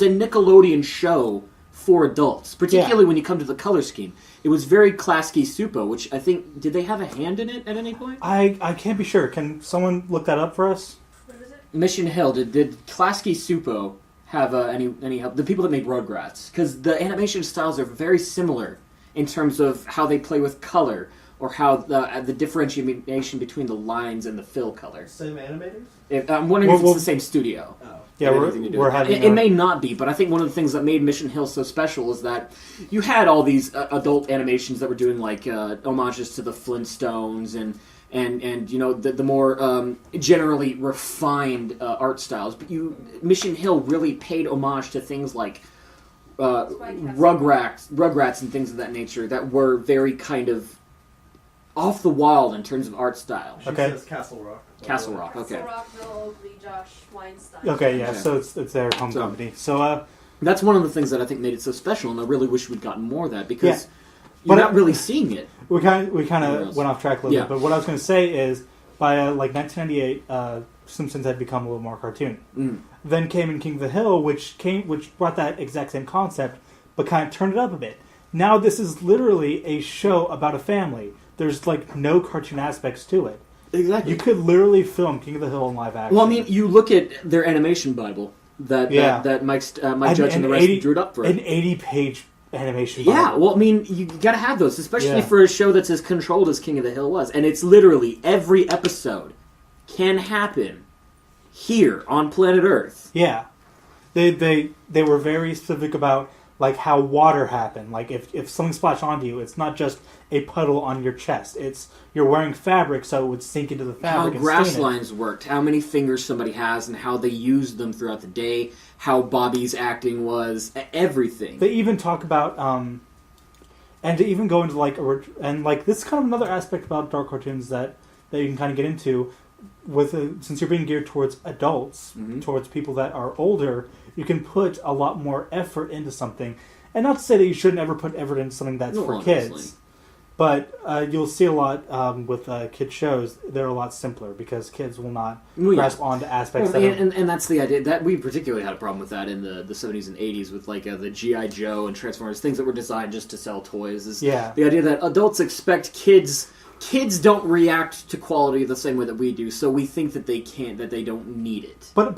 Speaker 2: a Nickelodeon show for adults, particularly when you come to the color scheme. It was very Klasky Supo, which I think, did they have a hand in it at any point?
Speaker 1: I can't be sure. Can someone look that up for us?
Speaker 4: What is it?
Speaker 2: Mission Hill, did Klasky Supo have any help? The people that made Rugrats, because the animation styles are very similar in terms of how they play with color, or how the differentiation between the lines and the fill color.
Speaker 3: Same animators?
Speaker 2: I'm wondering if
Speaker 1: Well,
Speaker 2: it's the same studio.
Speaker 3: Oh.
Speaker 1: Yeah,
Speaker 2: Had
Speaker 1: we're
Speaker 2: anything to do
Speaker 1: we're
Speaker 2: with it.
Speaker 1: having.
Speaker 2: It may not be, but I think one of the things that made Mission Hill so special is that you had all these adult animations that were doing like homages to the Flintstones and the more generally refined art styles. But Mission Hill really paid homage to things like Rugrats and things of that nature that were very kind of off the wall in terms of art style.
Speaker 3: She
Speaker 1: Okay.
Speaker 3: says Castle Rock.
Speaker 2: Castle Rock, okay.
Speaker 4: Castle Rock, Bill Oakley, Josh Weinstein.
Speaker 1: Okay, yeah.
Speaker 2: Okay.
Speaker 1: So it's their home
Speaker 2: So-
Speaker 1: company. So
Speaker 2: That's one of the things that I think made it so special, and I really wish we'd gotten more of that because
Speaker 1: But
Speaker 2: you're not really seeing it.
Speaker 1: we kind
Speaker 2: Where
Speaker 1: of
Speaker 2: else?
Speaker 1: went off track a little
Speaker 2: Yeah.
Speaker 1: bit. But what I was going to say is, by 1998, Simpsons had become a little more cartoon.
Speaker 2: Mm.
Speaker 1: Then came in King of the Hill, which brought that exact same concept, but kind of turned it up a bit. Now this is literally a show about a family. There's like no cartoon aspects to it.
Speaker 2: Exactly.
Speaker 1: You could literally film King of the Hill in live action.
Speaker 2: Well, I mean, you look at their animation Bible that Mike Judge and the rest drew it up for.
Speaker 1: An 80-page animation.
Speaker 2: Yeah,
Speaker 1: Bible.
Speaker 2: well, I mean, you gotta have those, especially
Speaker 1: Yeah.
Speaker 2: for a show that's as controlled as King of the Hill was. And it's literally every episode can happen here on planet Earth.
Speaker 1: Yeah, they were very specific about like how water happened. Like if something splashed onto you, it's not just a puddle on your chest. It's you're wearing fabric, so it would sink into the
Speaker 2: How
Speaker 1: fabric.
Speaker 2: grass
Speaker 1: and stain it.
Speaker 2: lines worked, how many fingers somebody has, and how they used them throughout the day, how Bobby's acting was, everything.
Speaker 1: They even talk about and to even go into like this is kind of another aspect about dark cartoons that you can kind of get into with since you're being geared towards adults,
Speaker 2: Mhm.
Speaker 1: towards people that are older. You can put a lot more effort into something, and not to say that you shouldn't ever put effort into something that's
Speaker 2: No,
Speaker 1: for
Speaker 2: obviously.
Speaker 1: kids. But you'll see a lot with kid shows. They're a lot simpler because kids will not
Speaker 2: Well, yeah.
Speaker 1: grasp onto aspects
Speaker 2: Well,
Speaker 1: that are,
Speaker 2: and that's the idea that we particularly had a problem with that in the 70s and 80s with like the G.I. Joe and Transformers, things that were designed just to sell toys. Is
Speaker 1: Yeah.
Speaker 2: the idea that adults expect kids don't react to quality the same way that we do, so we think that they don't need it.
Speaker 1: But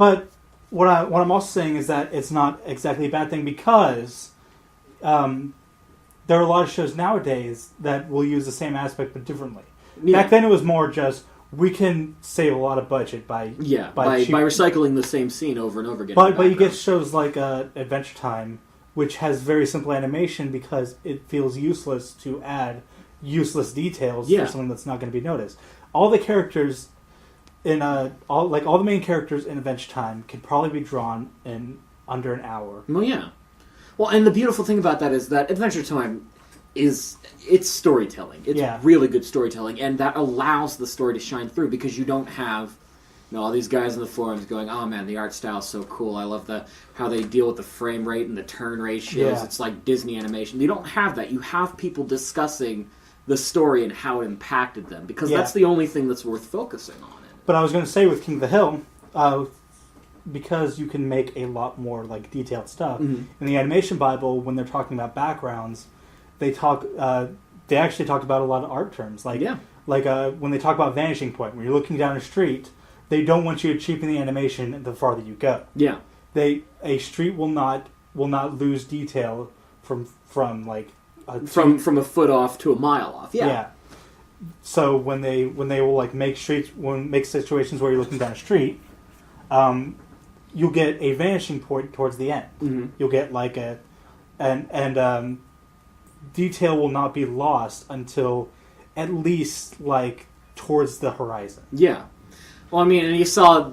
Speaker 1: what I'm also saying is that it's not exactly a bad thing because there are a lot of shows nowadays that will use the same aspect but differently.
Speaker 2: Yeah.
Speaker 1: Back then it was more just we can save a lot of budget by
Speaker 2: by
Speaker 1: cheap-
Speaker 2: recycling the same scene over and over again. in
Speaker 1: but
Speaker 2: the
Speaker 1: you get
Speaker 2: background.
Speaker 1: shows like Adventure Time, which has very simple animation because it feels useless to add useless details
Speaker 2: Yeah.
Speaker 1: for something that's not going to be noticed. All the characters in all the main characters in Adventure Time can probably be drawn in under an hour.
Speaker 2: Well, yeah. Well, and the beautiful thing about that is that Adventure Time it's storytelling. It's
Speaker 1: Yeah.
Speaker 2: really good storytelling, and that allows the story to shine through because you don't have all these guys in the forums going, "Oh man, the art style's so cool. I love how they deal with the frame rate and the turn ratios.
Speaker 1: Yeah.
Speaker 2: It's like Disney animation." You don't have that. You have people discussing the story and how it impacted them, because
Speaker 1: Yeah.
Speaker 2: that's the only thing that's worth focusing on.
Speaker 1: But I was going to say with King of the Hill, because you can make a lot more like detailed stuff in the animation Bible. When they're talking about backgrounds, they talk. They actually talk about a lot of art terms, like when they talk about vanishing point, when you're looking down a street, they don't want you to cheapen the animation the farther you go.
Speaker 2: Yeah.
Speaker 1: A street will not lose detail from like
Speaker 2: From a foot off to a mile off.
Speaker 1: Yeah. So when they will like make situations where you're looking down a street, you'll get a vanishing point towards the end.
Speaker 2: Mm-hmm.
Speaker 1: You'll get like detail will not be lost until at least like towards the horizon.
Speaker 2: Yeah. Well, I mean, and you saw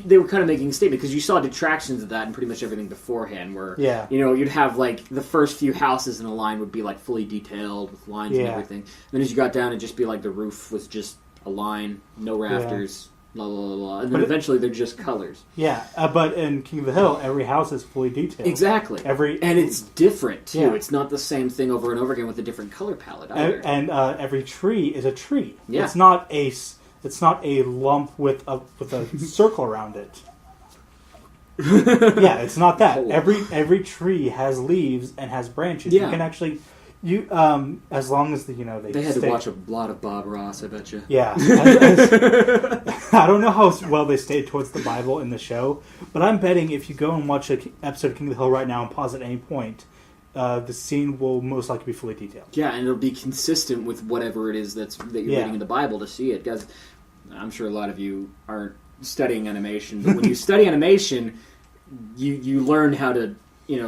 Speaker 2: they were kind of making a statement, because you saw detractions of that in pretty much everything beforehand, where you'd have like the first few houses in a line would be like fully detailed with lines and everything. And then as you got down, it'd just be like the roof was just a line, no rafters, blah blah blah, blah. And then eventually they're just colors.
Speaker 1: Yeah, but in King of the Hill, every house is fully detailed.
Speaker 2: Exactly. And it's different too.
Speaker 1: Yeah.
Speaker 2: It's not the same thing over and over again with a different color palette either.
Speaker 1: And every tree is a tree.
Speaker 2: Yeah.
Speaker 1: It's not a lump with a circle around it. Yeah, it's not that. Every tree has leaves and has branches.
Speaker 2: Yeah.
Speaker 1: You can actually as long as they
Speaker 2: had
Speaker 1: stay.
Speaker 2: to watch a lot of Bob Ross, I bet you.
Speaker 1: Yeah. I don't know how well they stayed towards the Bible in the show, but I'm betting if you go and watch an episode of King of the Hill right now and pause at any point, the scene will most likely be fully detailed.
Speaker 2: Yeah, and it'll be consistent with whatever it is that you're reading in the Bible to see it. Because I'm sure a lot of you aren't studying animation, but when you study animation, you learn how to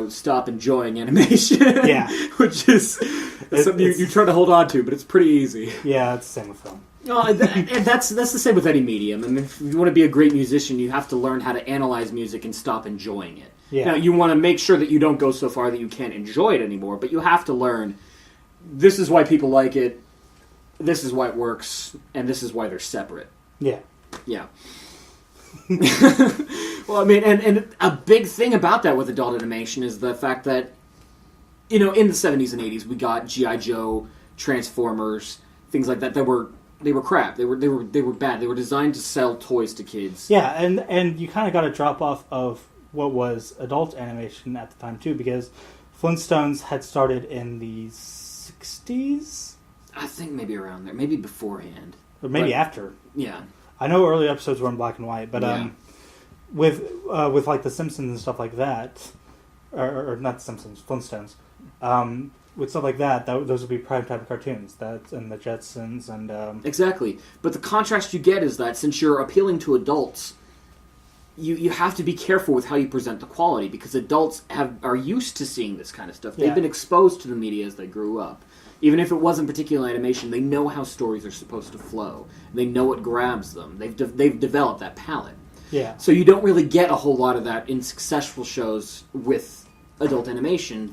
Speaker 2: stop enjoying animation.
Speaker 1: Yeah.
Speaker 2: Which is something you try to hold on to, but it's pretty easy.
Speaker 1: Yeah, it's the same with film.
Speaker 2: And that's the same with any medium. I mean, if you want to be a great musician, you have to learn how to analyze music and stop enjoying it.
Speaker 1: Yeah.
Speaker 2: Now, you want to make sure that you don't go so far that you can't enjoy it anymore, but you have to learn, this is why people like it, this is why it works, and this is why they're separate.
Speaker 1: Yeah.
Speaker 2: Yeah. Well, I mean, and a big thing about that with adult animation is the fact that, in the 70s and 80s, we got G.I. Joe, Transformers, things like that. They were crap. They were bad. They were designed to sell toys to kids.
Speaker 1: Yeah, and you kind of got a drop off of what was adult animation at the time too, because Flintstones had started in the 60s.
Speaker 2: I think maybe around there, maybe beforehand,
Speaker 1: Or maybe after.
Speaker 2: Yeah.
Speaker 1: I know early episodes were in black and white, but with like The Simpsons and stuff like that, or not The Simpsons, Flintstones, with stuff like that, those would be primetime cartoons. And the Jetsons and
Speaker 2: exactly. But the contrast you get is that since you're appealing to adults, you have to be careful with how you present the quality, because adults are used to seeing this kind of stuff. They've been exposed to the media as they grew up. Even if it wasn't particular animation, they know how stories are supposed to flow. They know what grabs them. They've developed that palette.
Speaker 1: yeah,
Speaker 2: So you don't really get a whole lot of that in successful shows with adult animation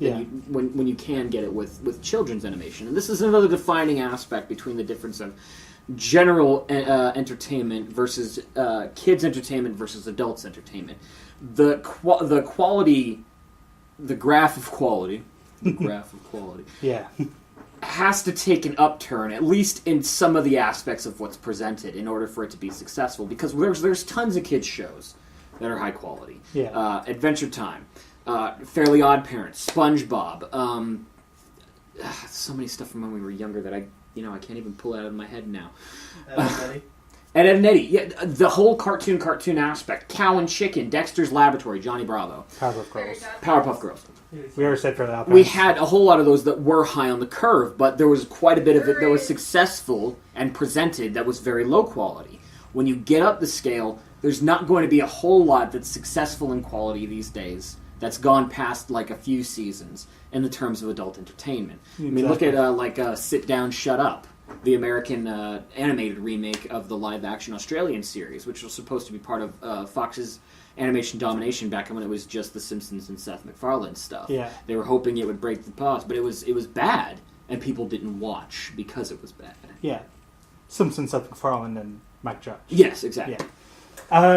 Speaker 2: when you can get it with children's animation. And this is another defining aspect between the difference of general entertainment versus kids' entertainment versus adults' entertainment. The quality, the graph of quality,
Speaker 1: yeah,
Speaker 2: has to take an upturn, at least in some of the aspects of what's presented, in order for it to be successful. Because there's tons of kids shows that are high quality.
Speaker 1: Yeah.
Speaker 2: Adventure Time, Fairly Odd Parents, SpongeBob. So many stuff from when we were younger that I can't even pull it out of my head now. And Ed and Eddie, yeah, the whole cartoon aspect. Cow and Chicken, Dexter's Laboratory, Johnny Bravo, Powerpuff Girls.
Speaker 1: We already said for that.
Speaker 2: We had a whole lot of those that were high on the curve, but there was quite a bit of it that was successful and presented that was very low quality. When you get up the scale, there's not going to be a whole lot that's successful in quality these days that's gone past like a few seasons in the terms of adult entertainment.
Speaker 1: Exactly.
Speaker 2: I mean, look at Sit Down, Shut Up, the American animated remake of the live-action Australian series, which was supposed to be part of Fox's animation domination back when it was just The Simpsons and Seth MacFarlane stuff.
Speaker 1: Yeah.
Speaker 2: They were hoping it would break the pause, but it was bad, and people didn't watch because it was bad.
Speaker 1: Yeah, Simpsons, Seth MacFarlane, and Mike Judge.
Speaker 2: Yes, exactly.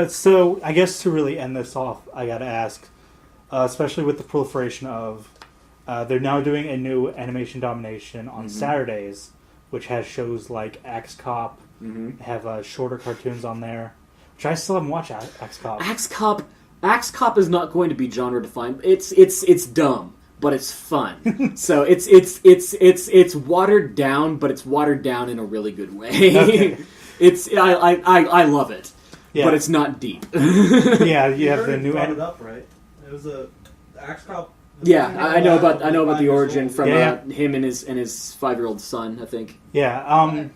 Speaker 1: So I guess to really end this off, I got to ask, especially with the proliferation of, they're now doing a new Animation Domination on Saturdays, which has shows like Axe Cop, have shorter cartoons on there, which I still haven't watched. Axe Cop.
Speaker 2: Axe Cop is not going to be genre defined. It's dumb, but it's fun. So it's watered down, but it's watered down in a really good way.
Speaker 1: Okay.
Speaker 2: I love it, but it's not deep.
Speaker 1: Yeah, you have the new.
Speaker 3: Brought it up, right? It was a Axe Cop.
Speaker 2: Yeah, I know about the origin from
Speaker 1: Yeah.
Speaker 2: him and his 5-year-old son, I think.
Speaker 1: Yeah,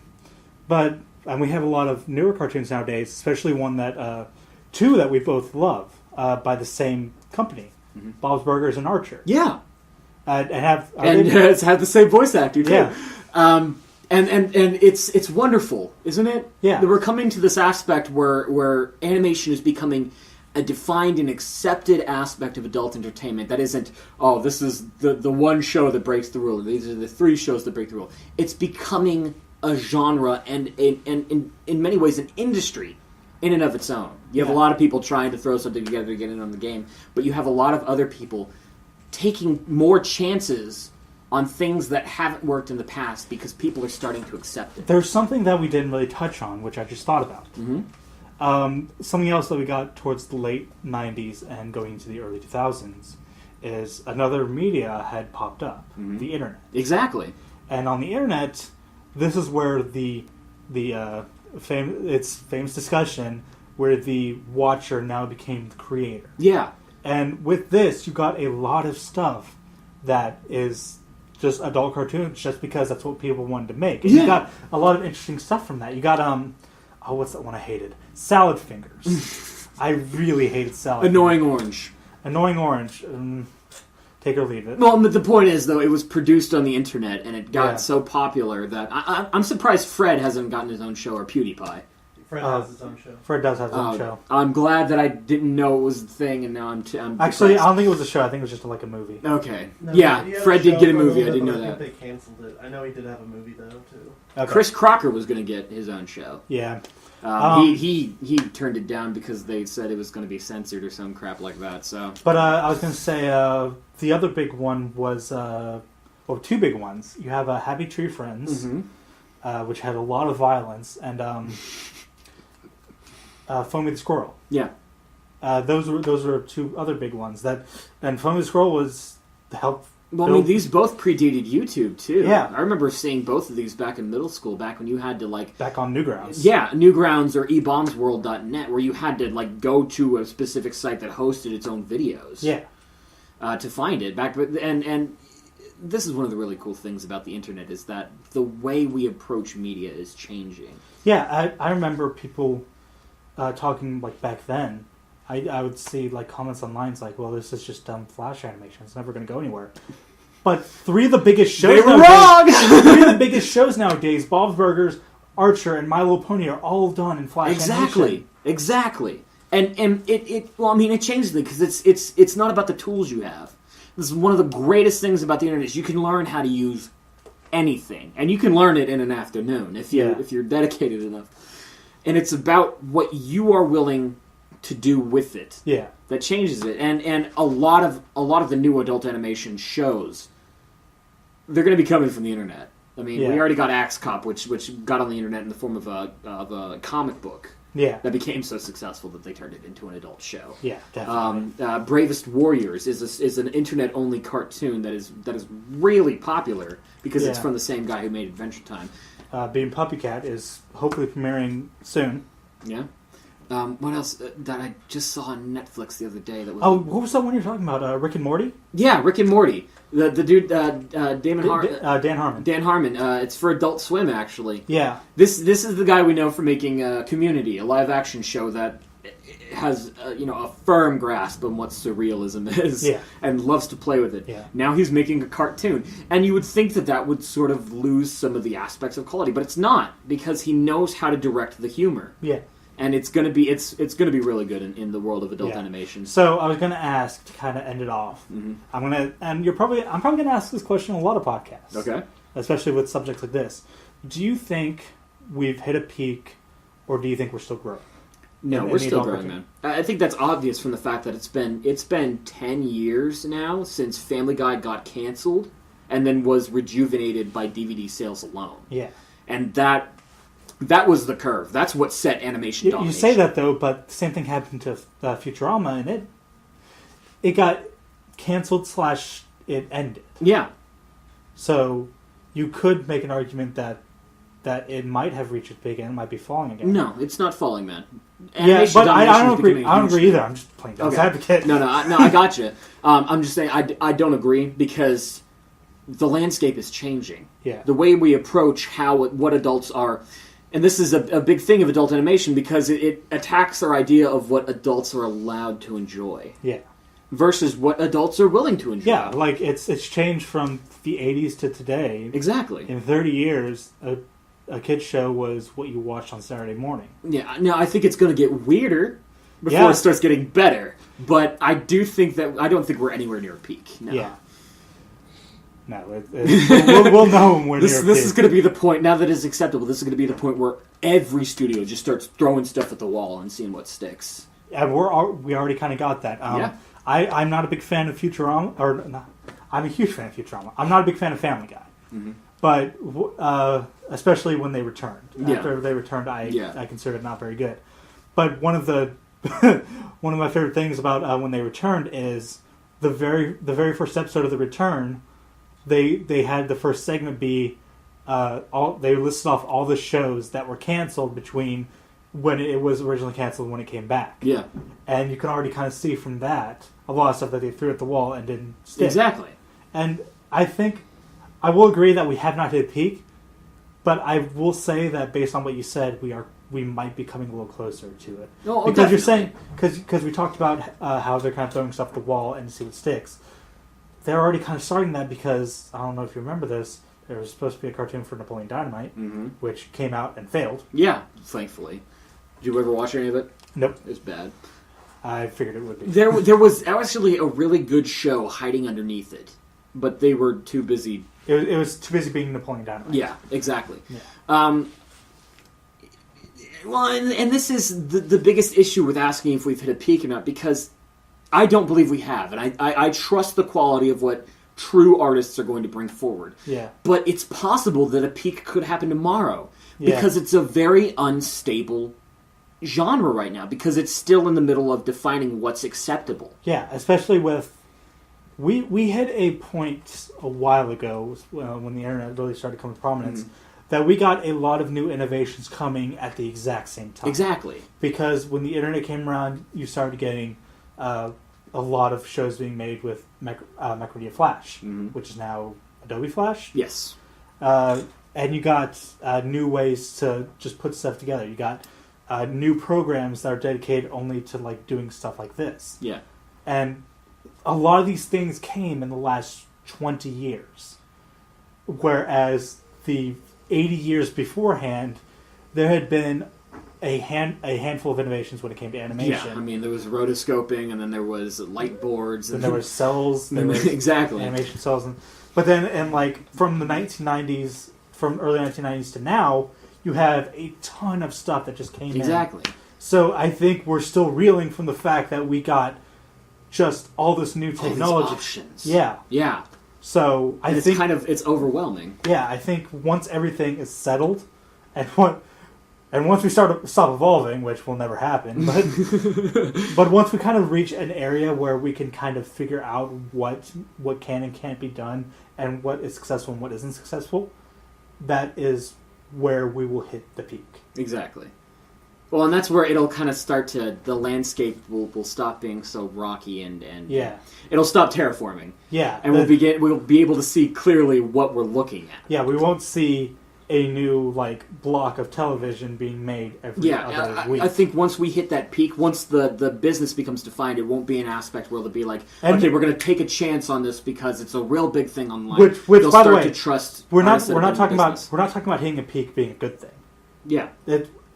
Speaker 1: but we have a lot of newer cartoons nowadays, especially one that two that we both love by the same company, Bob's Burgers and Archer.
Speaker 2: Yeah,
Speaker 1: It's
Speaker 2: had the same voice actor too.
Speaker 1: Yeah.
Speaker 2: And it's wonderful, isn't it?
Speaker 1: Yeah.
Speaker 2: We're coming to this aspect where animation is becoming a defined and accepted aspect of adult entertainment that isn't, oh, this is the one show that breaks the rule. These are the 3 shows that break the rule. It's becoming a genre and in many ways an industry in and of its own. You have a lot of people trying to throw something together to get in on the game, but you have a lot of other people taking more chances on things that haven't worked in the past because people are starting to accept it.
Speaker 1: There's something that we didn't really touch on, which I just thought about. Something else that we got towards the late 90s and going into the early 2000s is another media had popped up, the internet.
Speaker 2: Exactly.
Speaker 1: And on the internet, this is where it's famous discussion where the watcher now became the creator.
Speaker 2: Yeah.
Speaker 1: And with this, you got a lot of stuff that is just adult cartoons just because that's what people wanted to make. And you got a lot of interesting stuff from that. You got, what's that one I hated? Salad Fingers. I really hated Salad
Speaker 2: Annoying
Speaker 1: Fingers.
Speaker 2: Orange.
Speaker 1: Annoying Orange. Take or leave it.
Speaker 2: Well, the point is, though, it was produced on the internet, and it got so popular that I'm surprised Fred hasn't gotten his own show, or PewDiePie.
Speaker 3: Fred has his own show.
Speaker 1: Fred does have his own show.
Speaker 2: I'm glad that I didn't know it was a thing, and now I'm
Speaker 1: Actually,
Speaker 2: depressed.
Speaker 1: I don't think it was a show. I think it was just like a movie.
Speaker 2: Okay.
Speaker 3: No,
Speaker 2: Yeah,
Speaker 3: he had
Speaker 2: Fred
Speaker 3: a
Speaker 2: did
Speaker 3: show
Speaker 2: get a
Speaker 3: for
Speaker 2: movie. I
Speaker 3: little
Speaker 2: didn't
Speaker 3: bit,
Speaker 2: know
Speaker 3: but I
Speaker 2: that.
Speaker 3: think they canceled it. I know he did have a movie though too.
Speaker 1: Okay.
Speaker 2: Chris Crocker was going to get his own show.
Speaker 1: Yeah.
Speaker 2: He turned it down because they said it was going to be censored or some crap like that. So,
Speaker 1: But I was going to say the other big one was, two big ones. You have Happy Tree Friends, which had a lot of violence, and Foamy the Squirrel.
Speaker 2: yeah.
Speaker 1: Those were 2 other big ones. And Foamy the Squirrel was the help.
Speaker 2: Well, I mean, these both predated YouTube, too.
Speaker 1: Yeah.
Speaker 2: I remember seeing both of these back in middle school, back when you had to, like...
Speaker 1: Back on Newgrounds.
Speaker 2: Yeah, Newgrounds or eBombsWorld.net, where you had to, like, go to a specific site that hosted its own videos.
Speaker 1: Yeah.
Speaker 2: To find it. And this is one of the really cool things about the internet, is that the way we approach media is changing.
Speaker 1: Yeah, I remember people talking, like, back then. I would see like comments online it's like, well, this is just dumb Flash animation. It's never going to go anywhere. But 3 of the biggest shows
Speaker 2: They were
Speaker 1: nowadays,
Speaker 2: wrong!
Speaker 1: 3 of the biggest shows nowadays, Bob's Burgers, Archer, and My Little Pony are all done in Flash animation.
Speaker 2: Exactly. And it changes things because it's not about the tools you have. This is one of the greatest things about the internet is you can learn how to use anything, and you can learn it in an afternoon if you're dedicated enough. And it's about what you are willing to do with it.
Speaker 1: Yeah.
Speaker 2: That changes it. And a lot of the new adult animation shows, they're going to be coming from the internet. I mean, we already got Axe Cop, which got on the internet in the form of a comic book.
Speaker 1: Yeah.
Speaker 2: That became so successful that they turned it into an adult show.
Speaker 1: Yeah, definitely.
Speaker 2: Bravest Warriors is an internet-only cartoon that is really popular because it's from the same guy who made Adventure Time.
Speaker 1: Being Puppy Cat is hopefully premiering soon.
Speaker 2: Yeah. What else that I just saw on Netflix the other day? That was
Speaker 1: what was that one you're talking about? Rick and Morty?
Speaker 2: Yeah, Rick and Morty. The dude Dan Harmon. Dan Harmon. It's for Adult Swim, actually.
Speaker 1: Yeah.
Speaker 2: This is the guy we know for making Community, a live action show that has a firm grasp on what surrealism is, and loves to play with it.
Speaker 1: Yeah.
Speaker 2: Now he's making a cartoon, and you would think that would sort of lose some of the aspects of quality, but it's not, because he knows how to direct the humor.
Speaker 1: Yeah.
Speaker 2: And it's gonna be really good in the world of adult animation.
Speaker 1: So I was gonna ask to kind of end it off.
Speaker 2: Mm-hmm.
Speaker 1: I'm probably gonna ask this question on a lot of podcasts.
Speaker 2: Okay.
Speaker 1: Especially with subjects like this. Do you think we've hit a peak or do you think we're still growing?
Speaker 2: No,
Speaker 1: And
Speaker 2: we're
Speaker 1: the
Speaker 2: still
Speaker 1: adult
Speaker 2: growing,
Speaker 1: cartoon.
Speaker 2: man. I think that's obvious from the fact that it's been 10 years now since Family Guy got canceled and then was rejuvenated by DVD sales alone.
Speaker 1: Yeah.
Speaker 2: And that was the curve. That's what set animation
Speaker 1: You
Speaker 2: domination.
Speaker 1: say that though, but the same thing happened to Futurama, and it got canceled / it ended.
Speaker 2: Yeah.
Speaker 1: So you could make an argument that it might have reached its peak and it might be falling again.
Speaker 2: No, it's not falling, man.
Speaker 1: Yeah,
Speaker 2: Animation
Speaker 1: but I
Speaker 2: domination
Speaker 1: don't
Speaker 2: is
Speaker 1: agree.
Speaker 2: becoming a
Speaker 1: I don't
Speaker 2: huge
Speaker 1: agree
Speaker 2: thing.
Speaker 1: either. I'm just playing devil's
Speaker 2: Okay.
Speaker 1: advocate.
Speaker 2: No, I got you. I'm just saying I don't agree because the landscape is changing.
Speaker 1: Yeah.
Speaker 2: The way we approach what adults are, and this is a big thing of adult animation because it attacks our idea of what adults are allowed to enjoy
Speaker 1: Yeah.
Speaker 2: versus what adults are willing to enjoy.
Speaker 1: Yeah, like it's changed from the 80s to today.
Speaker 2: Exactly.
Speaker 1: In 30 years, a kid's show was what you watched on Saturday morning.
Speaker 2: Yeah. Now I think it's going to get weirder before
Speaker 1: Yeah.
Speaker 2: it starts getting better. But I don't think we're anywhere near a peak. No.
Speaker 1: Yeah. No, we'll know when we're
Speaker 2: This
Speaker 1: near a
Speaker 2: is
Speaker 1: peak.
Speaker 2: going to be the point, now that it's acceptable, this is going to be the point where every studio just starts throwing stuff at the wall and seeing what sticks.
Speaker 1: Yeah, we already kind of got that.
Speaker 2: Yeah.
Speaker 1: I'm not a big fan of Futurama, or no, I'm a huge fan of Futurama. I'm not a big fan of Family Guy.
Speaker 2: Mm-hmm.
Speaker 1: But especially when they returned.
Speaker 2: Yeah.
Speaker 1: After they returned, I
Speaker 2: Yeah.
Speaker 1: considered it not very good. But one of my favorite things about when they returned is the very first episode of the return. They had the first segment be they listed off all the shows that were canceled between when it was originally canceled and when it came back.
Speaker 2: Yeah,
Speaker 1: And you can already kind of see from that a lot of stuff that they threw at the wall and didn't stick.
Speaker 2: exactly.
Speaker 1: And I think I will agree that we have not hit a peak, but I will say that based on what you said, we might be coming a little closer to it.
Speaker 2: Oh,
Speaker 1: because you're
Speaker 2: definitely.
Speaker 1: saying because we talked about how they're kind of throwing stuff at the wall and see what sticks. They're already kind of starting that because I don't know if you remember this. There was supposed to be a cartoon for Napoleon Dynamite,
Speaker 2: Mm-hmm.
Speaker 1: which came out and failed.
Speaker 2: Yeah, thankfully. Did you ever watch any of it?
Speaker 1: Nope,
Speaker 2: It's bad.
Speaker 1: I figured it would be.
Speaker 2: There was actually a really good show hiding underneath it, but they were too busy.
Speaker 1: It was too busy being Napoleon Dynamite.
Speaker 2: Yeah, exactly.
Speaker 1: Yeah.
Speaker 2: Well, and this is the biggest issue with asking if we've hit a peak or not, because I don't believe we have, and I trust the quality of what true artists are going to bring forward.
Speaker 1: Yeah.
Speaker 2: But it's possible that a peak could happen tomorrow,
Speaker 1: Yeah.
Speaker 2: because it's a very unstable genre right now, because it's still in the middle of defining what's acceptable.
Speaker 1: Yeah, especially with we hit a point a while ago when the internet really started coming to prominence that we got a lot of new innovations coming at the exact same time.
Speaker 2: Exactly.
Speaker 1: Because when the internet came around, you started getting a lot of shows being made with Macromedia Flash, which is now Adobe Flash.
Speaker 2: Yes.
Speaker 1: And you got new ways to just put stuff together. You got new programs that are dedicated only to like doing stuff like this.
Speaker 2: Yeah.
Speaker 1: And a lot of these things came in the last 20 years. Whereas the 80 years beforehand, there had been a handful of innovations when it came to animation.
Speaker 2: Yeah, I mean, there was rotoscoping, and then there was light boards,
Speaker 1: Then
Speaker 2: and
Speaker 1: there were cells, there was
Speaker 2: exactly.
Speaker 1: animation cells, but then and like from the 1990s, from early 1990s to now, you have a ton of stuff that just came in.
Speaker 2: Exactly.
Speaker 1: So I think we're still reeling from the fact that we got just all this new
Speaker 2: All these
Speaker 1: technology.
Speaker 2: options.
Speaker 1: Yeah.
Speaker 2: Yeah.
Speaker 1: So I
Speaker 2: And it's
Speaker 1: think
Speaker 2: it's overwhelming.
Speaker 1: yeah, I think once everything is settled, and once we stop evolving, which will never happen, but once we kind of reach an area where we can kind of figure out what can and can't be done, and what is successful and what isn't successful, that is where we will hit the peak.
Speaker 2: Exactly. Well, and that's where it'll kind of start to, the landscape will stop being so rocky and
Speaker 1: Yeah,
Speaker 2: it'll stop terraforming.
Speaker 1: yeah,
Speaker 2: And we'll be able to see clearly what we're looking at.
Speaker 1: yeah. We won't see a new like block of television being made every other week.
Speaker 2: I think once we hit that peak, once the business becomes defined, it won't be an aspect where they'll be like,
Speaker 1: And-
Speaker 2: okay, we're going to take a chance on this because it's a real big thing online.
Speaker 1: Which
Speaker 2: They'll
Speaker 1: by the
Speaker 2: start
Speaker 1: way,
Speaker 2: to trust.
Speaker 1: we're not
Speaker 2: artists that are in
Speaker 1: talking about
Speaker 2: business.
Speaker 1: hitting a peak being a good thing.
Speaker 2: Yeah,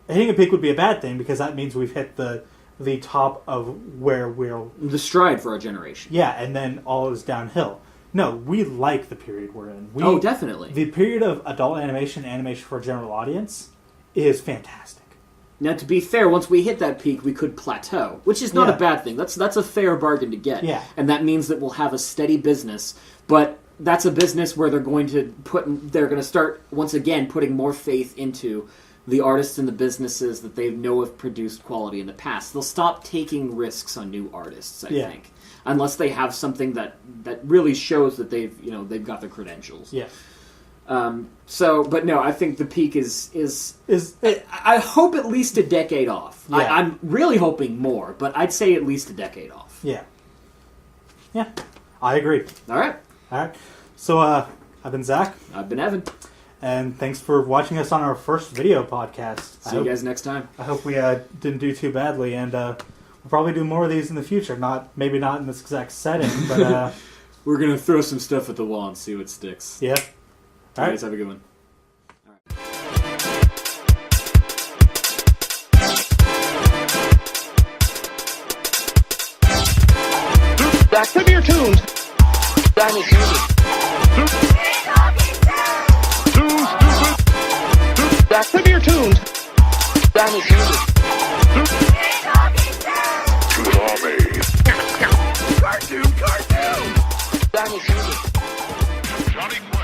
Speaker 1: Hitting a peak would be a bad thing because that means we've hit the top of where we'll
Speaker 2: the stride for our generation.
Speaker 1: and then all is downhill. No, we like the period we're in.
Speaker 2: Oh, definitely.
Speaker 1: The period of adult animation for a general audience is fantastic.
Speaker 2: Now, to be fair, once we hit that peak, we could plateau, which is not
Speaker 1: Yeah.
Speaker 2: a bad thing. That's a fair bargain to get.
Speaker 1: Yeah.
Speaker 2: And that means that we'll have a steady business. But that's a business where they're going to start, once again, putting more faith into the artists and the businesses that they know have produced quality in the past. They'll stop taking risks on new artists, I
Speaker 1: Yeah.
Speaker 2: think. Unless they have something that really shows that they've got the credentials.
Speaker 1: Yeah.
Speaker 2: But no, I think the peak is I hope at least a decade off.
Speaker 1: Yeah.
Speaker 2: I'm really hoping more, but I'd say at least a decade off.
Speaker 1: Yeah. Yeah. I agree.
Speaker 2: All right.
Speaker 1: All right. So, I've been Zach,
Speaker 2: I've been Evan.
Speaker 1: and thanks for watching us on our first video podcast.
Speaker 2: See you guys next time.
Speaker 1: I hope we didn't do too badly, and we'll probably do more of these in the future. Maybe not in this exact setting, but
Speaker 2: We're going to throw some stuff at the wall and see what sticks.
Speaker 1: yeah. All
Speaker 2: You
Speaker 1: right.
Speaker 2: guys have a good one.
Speaker 5: Back to your tunes. Danny Back to your tunes. Danny
Speaker 6: Cartoon!
Speaker 5: Danny
Speaker 6: Johnny